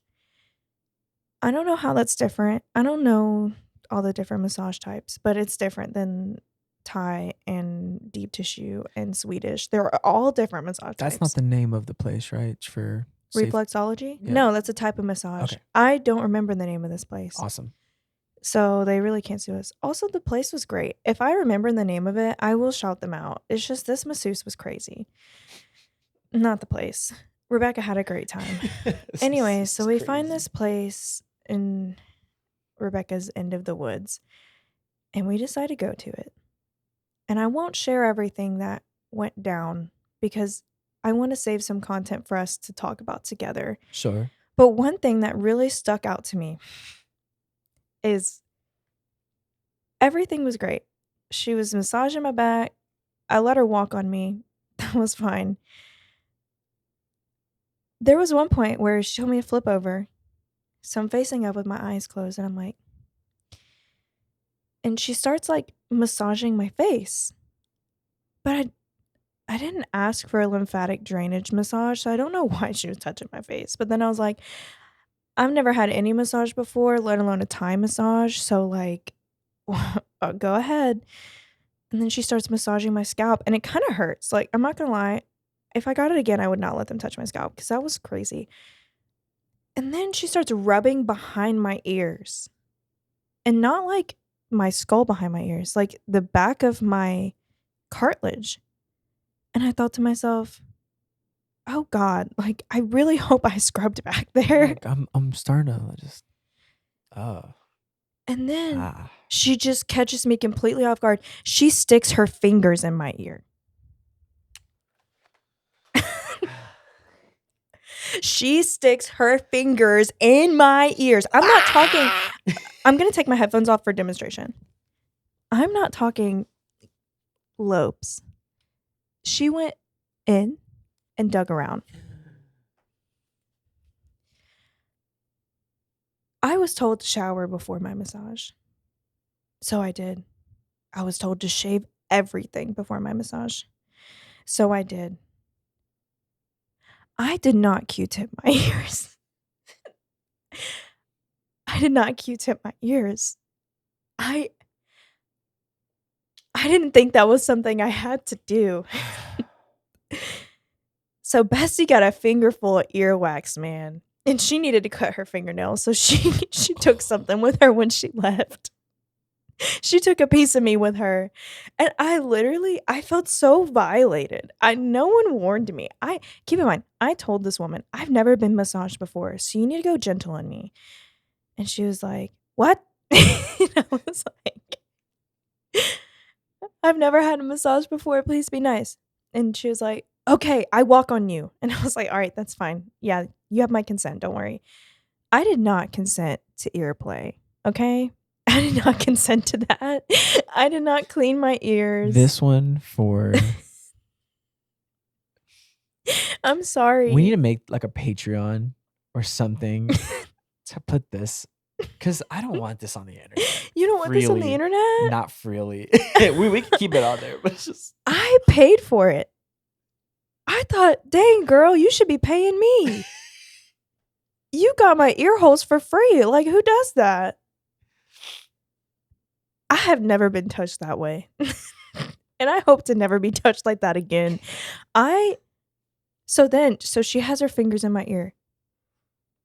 Speaker 2: I don't know how that's different. I don't know all the different massage types, but it's different than Thai and deep tissue and Swedish. They're all different massage
Speaker 1: That's
Speaker 2: types.
Speaker 1: not the name of the place, right? For
Speaker 2: Reflexology?
Speaker 1: Yeah.
Speaker 2: No, that's a type of massage.
Speaker 1: Okay.
Speaker 2: I don't remember the name of this place.
Speaker 1: Awesome.
Speaker 2: So they really can't sue us. Also, the place was great. If I remember the name of it, I will shout them out. It's just this masseuse was crazy. Not the place. Rebecca had a great time. Anyway, so we find this place in Rebecca's end of the woods, and we decide to go to it. And I won't share everything that went down because I want to save some content for us to talk about together.
Speaker 1: Sure.
Speaker 2: But one thing that really stuck out to me is everything was great. She was massaging my back. I let her walk on me. That was fine. There was one point where she told me to flip over. So I'm facing up with my eyes closed and I'm like, and she starts like massaging my face. But I didn't ask for a lymphatic drainage massage, so I don't know why she was touching my face. But then I was like, I've never had any massage before, let alone a Thai massage. So like, go ahead. And then she starts massaging my scalp and it kind of hurts. Like, I'm not gonna lie. If I got it again, I would not let them touch my scalp because that was crazy. And then she starts rubbing behind my ears. And not like my skull behind my ears, like the back of my cartilage. And I thought to myself, oh God, like I really hope I scrubbed back there.
Speaker 1: Like, I'm starting to just
Speaker 2: And then she just catches me completely off guard. She sticks her fingers in my ear. She sticks her fingers in my ears. I'm not talking. I'm going to take my headphones off for demonstration. I'm not talking lobes. She went in and dug around. I was told to shower before my massage. So I did. I was told to shave everything before my massage. So I did. I did not Q-tip my ears. I did not Q-tip my ears. I didn't think that was something I had to do. So Bessie got a fingerful of earwax, man. And she needed to cut her fingernails, so she took something with her when she left. She took a piece of me with her. And I felt so violated. No one warned me. Keep in mind, I told this woman, I've never been massaged before, so you need to go gentle on me. And she was like, what? I was like, I've never had a massage before. Please be nice. And she was like, okay, I walk on you. And I was like, all right, that's fine. Yeah, you have my consent. Don't worry. I did not consent to ear play. Okay. I did not consent to that. I did not clean my ears.
Speaker 1: This one for.
Speaker 2: I'm sorry.
Speaker 1: We need to make like a Patreon or something to put this, because I don't want this on the internet.
Speaker 2: You don't want this on the internet?
Speaker 1: Not freely. we can keep it on there, but it's just.
Speaker 2: I paid for it. I thought, dang, girl, you should be paying me. You got my ear holes for free. Like, who does that? I have never been touched that way. And I hope to never be touched like that again. So she has her fingers in my ear.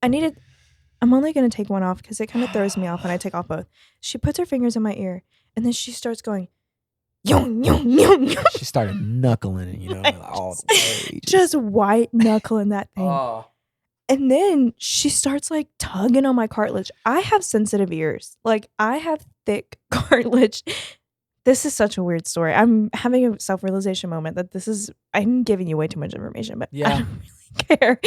Speaker 2: I'm only going to take one off because it kind of throws me off when I take off both. She puts her fingers in my ear and then she starts going, yong, yong, yong, yong.
Speaker 1: She started knuckling it, like, all the way.
Speaker 2: Just white knuckling that thing.
Speaker 1: Oh.
Speaker 2: And then she starts like tugging on my cartilage. I have sensitive ears. Like, I have thick cartilage. This is such a weird story. I'm having a self-realization moment that I'm giving you way too much information, but
Speaker 1: yeah.
Speaker 2: I don't really care.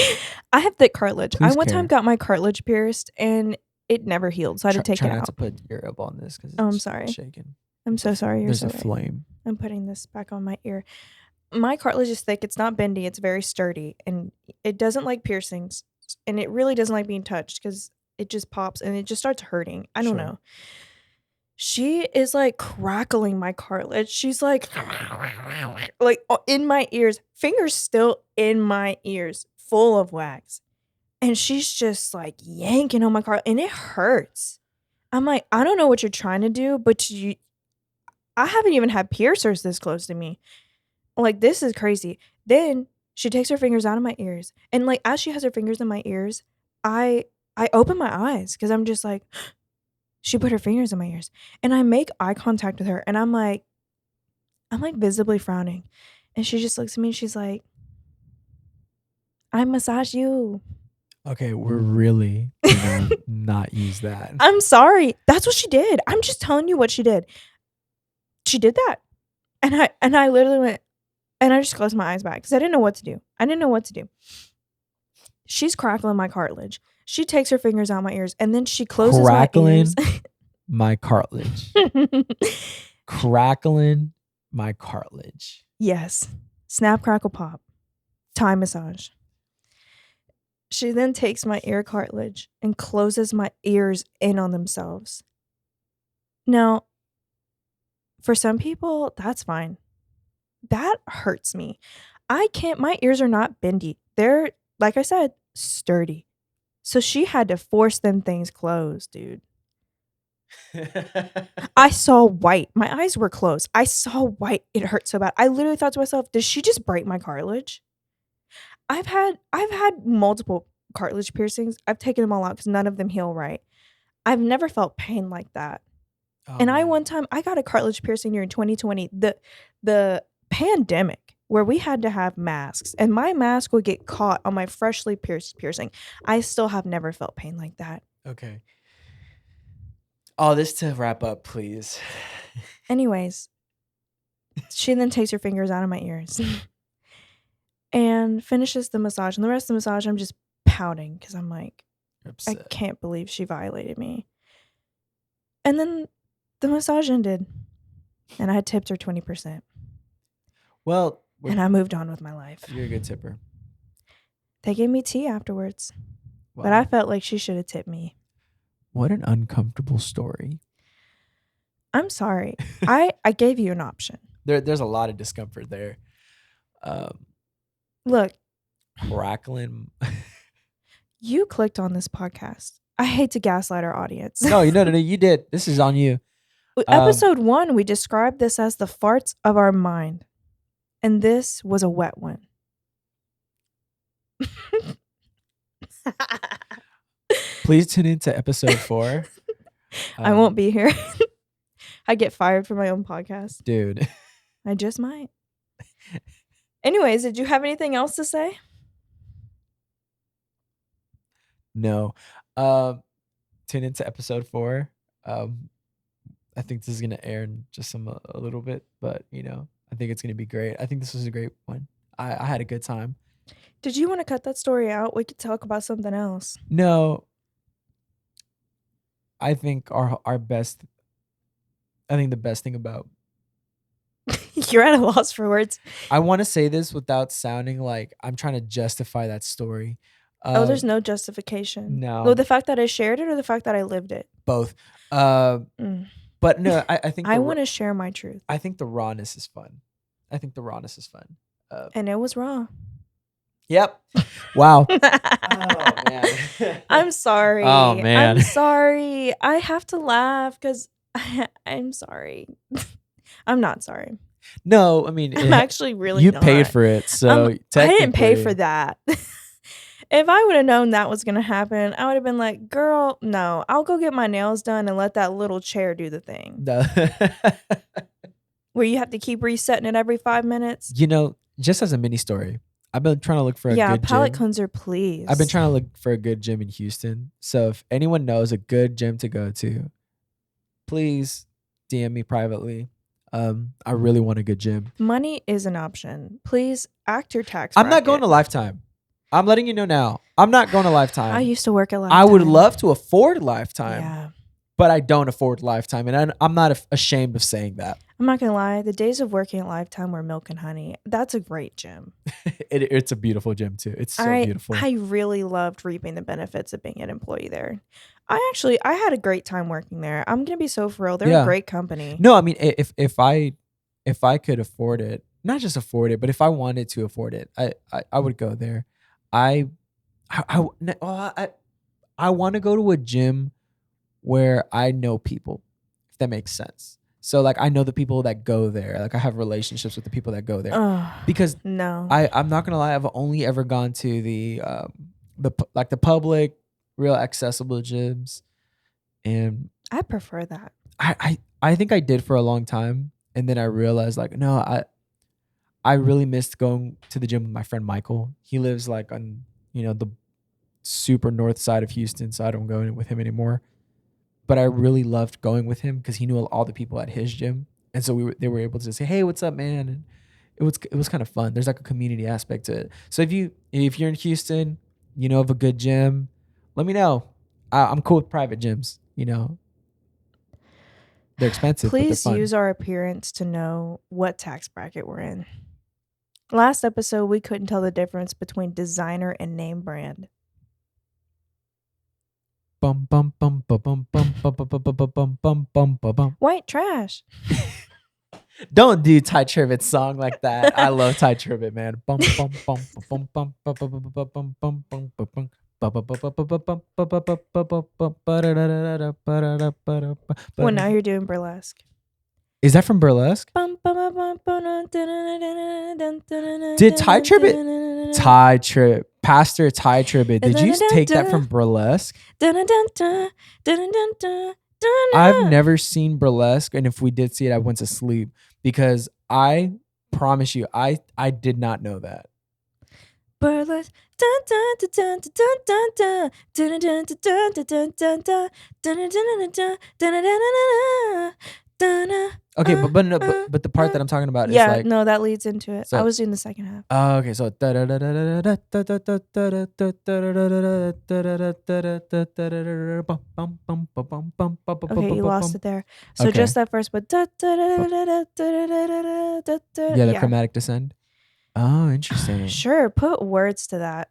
Speaker 2: I have thick cartilage.
Speaker 1: Please
Speaker 2: I one
Speaker 1: care.
Speaker 2: time got my cartilage pierced and it never healed, so I had to take
Speaker 1: try
Speaker 2: it
Speaker 1: not
Speaker 2: out.
Speaker 1: to put your elbow on this because
Speaker 2: I'm sorry.
Speaker 1: shaking.
Speaker 2: I'm so sorry.
Speaker 1: There's a flame.
Speaker 2: I'm putting this back on my ear. My cartilage is thick. It's not bendy. It's very sturdy, and it doesn't like piercings, and it really doesn't like being touched because it just pops and it just starts hurting. I don't know. She is like crackling my cartilage. She's like in my ears, fingers still in my ears, full of wax. And she's just like yanking on my cartilage, and it hurts. I'm like, I don't know what you're trying to do, but I haven't even had piercers this close to me. Like, this is crazy. Then she takes her fingers out of my ears. And like, as she has her fingers in my ears, I open my eyes because I'm just like, she put her fingers in my ears. And I make eye contact with her. And I'm like visibly frowning. And she just looks at me and she's like, I massage you.
Speaker 1: Okay, we're really gonna not use that.
Speaker 2: I'm sorry. That's what she did. I'm just telling you what she did. She did that. And I literally went, and I just closed my eyes back because I didn't know what to do. She's crackling my cartilage. She takes her fingers out my ears and then she closes my ears.
Speaker 1: My cartilage. Crackling my cartilage.
Speaker 2: Yes. Snap, crackle, pop. Thai massage. She then takes my ear cartilage and closes my ears in on themselves. Now, for some people, that's fine. That hurts me. My ears are not bendy. They're, like I said, sturdy. So she had to force them things closed, dude. I saw white. My eyes were closed. I saw white. It hurt so bad. I literally thought to myself, did she just break my cartilage? I've had multiple cartilage piercings. I've taken them all out because none of them heal right. I've never felt pain like that. Oh, and one time I got a cartilage piercing during 2020, the pandemic, where we had to have masks, and my mask would get caught on my freshly pierced piercing. I still have never felt pain like that.
Speaker 1: Okay. All this to wrap up, please.
Speaker 2: Anyways, she then takes her fingers out of my ears and finishes the massage. And the rest of the massage, I'm just pouting because I'm like, I can't believe she violated me. And then the massage ended, and I had tipped her 20%.
Speaker 1: Well,
Speaker 2: and I moved on with my life.
Speaker 1: You're a good tipper.
Speaker 2: They gave me tea afterwards, but I felt like she should have tipped me.
Speaker 1: What an uncomfortable story.
Speaker 2: I'm sorry. I gave you an option.
Speaker 1: There's a lot of discomfort there.
Speaker 2: Look.
Speaker 1: Crackling.
Speaker 2: You clicked on this podcast. I hate to gaslight our audience.
Speaker 1: No, you did. This is on you.
Speaker 2: Episode 1, we described this as the farts of our mind. And this was a wet one.
Speaker 1: Please tune into episode 4.
Speaker 2: I won't be here. I get fired from my own podcast.
Speaker 1: Dude.
Speaker 2: I just might. Anyways, did you have anything else to say?
Speaker 1: No. Tune into episode 4. I think this is gonna air in just a little bit, but I think it's gonna be great. I think this was a great one. I had a good time.
Speaker 2: Did you want to cut that story out? We could talk about something else.
Speaker 1: No, I think our best. I think the best thing about.
Speaker 2: You're at a loss for words.
Speaker 1: I want to say this without sounding like I'm trying to justify that story.
Speaker 2: There's no justification.
Speaker 1: No.
Speaker 2: The fact that I shared it or the fact that I lived it?
Speaker 1: Both. But no, I think
Speaker 2: I want to share my truth.
Speaker 1: I think the rawness is fun.
Speaker 2: And it was raw.
Speaker 1: Yep. Wow. Oh man.
Speaker 2: I'm sorry.
Speaker 1: Oh man.
Speaker 2: I'm sorry. I have to laugh because I'm sorry. I'm not sorry.
Speaker 1: No, I mean,
Speaker 2: I'm actually really
Speaker 1: you
Speaker 2: not.
Speaker 1: paid for it, so
Speaker 2: I didn't pay for that. If I would have known that was gonna happen, I would have been like, "Girl, no, I'll go get my nails done and let that little chair do the thing." Where you have to keep resetting it every 5 minutes.
Speaker 1: Just as a mini story, I've been trying to look for a good
Speaker 2: palate
Speaker 1: gym.
Speaker 2: cleanser, please.
Speaker 1: I've been trying to look for a good gym in Houston. So if anyone knows a good gym to go to, please DM me privately. I really want a good gym.
Speaker 2: Money is an option. Please act your tax.
Speaker 1: I'm not going to Lifetime. I'm letting you know now. I'm not going to Lifetime.
Speaker 2: I used to work at Lifetime.
Speaker 1: I would love to afford Lifetime.
Speaker 2: Yeah.
Speaker 1: But I don't afford Lifetime, and I'm not ashamed of saying that.
Speaker 2: I'm not gonna lie. The days of working at Lifetime were milk and honey. That's a great gym.
Speaker 1: It's a beautiful gym too. It's so beautiful.
Speaker 2: I really loved reaping the benefits of being an employee there. I had a great time working there. I'm gonna be so for real. They're a great company.
Speaker 1: No, I mean if I could afford it, not just afford it, but if I wanted to afford it, I would go there. I want to go to a gym where I know people, if that makes sense. So like I know the people that go there. Like I have relationships with the people that go there. Because
Speaker 2: no,
Speaker 1: I'm not gonna lie, I've only ever gone to the public, real accessible gyms, and
Speaker 2: I prefer that.
Speaker 1: I think I did for a long time, and then I realized like no, I really missed going to the gym with my friend Michael. He lives like on the super north side of Houston, so I don't go in with him anymore. But I really loved going with him because he knew all the people at his gym, and so they were able to say, "Hey, what's up, man?" And it was kind of fun. There's like a community aspect to it. So if you're in Houston, of a good gym, let me know. I'm cool with private gyms. They're expensive.
Speaker 2: Please
Speaker 1: but they're fun.
Speaker 2: use our appearance to know what tax bracket we're in. Last episode, we couldn't tell the difference between designer and name brand.
Speaker 1: Bum bum bum bum bum bum bum bum bum bum bum bum bum bum.
Speaker 2: White trash.
Speaker 1: Don't do Ty Tribbett song like that. I love Ty Tribbett, man. Bum bum bum bum bum bum bum bum bum bum bum.
Speaker 2: Well, now you're doing burlesque.
Speaker 1: Is that from Burlesque? Did Pastor Ty Tribbett, did you take that from Burlesque? I've never seen Burlesque, and if we did see it, I went to sleep because I promise you, I did not know that.
Speaker 2: Burlesque.
Speaker 1: Okay, but the part that I'm talking about is like
Speaker 2: no, that leads into it. I was doing the second half.
Speaker 1: Oh, okay, so
Speaker 2: okay, you lost it there. So just that first, but
Speaker 1: yeah, the chromatic descend. Oh, interesting.
Speaker 2: Sure, put words to that.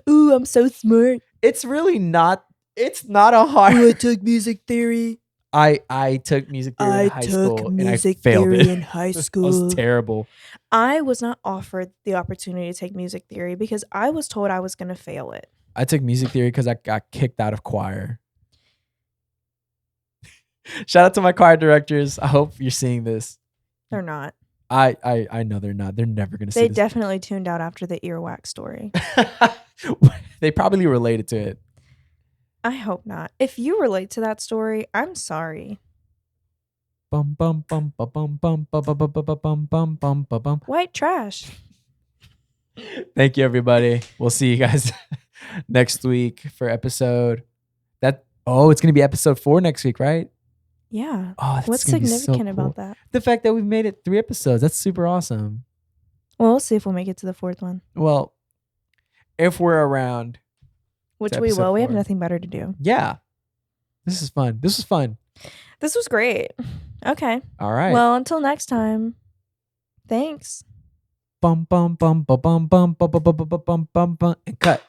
Speaker 2: Ooh, I'm so smart.
Speaker 1: It's really not. It's not a hard.
Speaker 2: Ooh, I took music theory.
Speaker 1: I took music theory in high school and I failed it.
Speaker 2: In high school.
Speaker 1: It was terrible.
Speaker 2: I was not offered the opportunity to take music theory because I was told I was going to fail it.
Speaker 1: I took music theory because I got kicked out of choir. Shout out to my choir directors. I hope you're seeing this.
Speaker 2: They're not.
Speaker 1: I know they're not. They're never going to see this.
Speaker 2: They definitely tuned out after the earwax story.
Speaker 1: They probably related to it.
Speaker 2: I hope not. If you relate to that story, I'm sorry.
Speaker 1: Bum bum bum bum bum bum bum bum bum bum bum bum bum bum.
Speaker 2: White trash.
Speaker 1: Thank you, everybody. We'll see you guys next week for episode that. Oh, it's gonna be episode 4 next week, right?
Speaker 2: Yeah.
Speaker 1: Oh, that's
Speaker 2: What's
Speaker 1: gonna be so
Speaker 2: significant
Speaker 1: cool.
Speaker 2: about that?
Speaker 1: The fact that we've made it 3 episodes, that's super awesome.
Speaker 2: Well, we'll see if we'll make it to the 4th one.
Speaker 1: Well, if we're around,
Speaker 2: Which
Speaker 1: to
Speaker 2: we
Speaker 1: episode
Speaker 2: will. We have
Speaker 1: 4.
Speaker 2: nothing better to do.
Speaker 1: Yeah, this is fun. This was fun.
Speaker 2: This was great. Okay.
Speaker 1: All right.
Speaker 2: Well, until next time. Thanks.
Speaker 1: Bum bum bum bum bum bum bum bum bum bum bum bum and cut.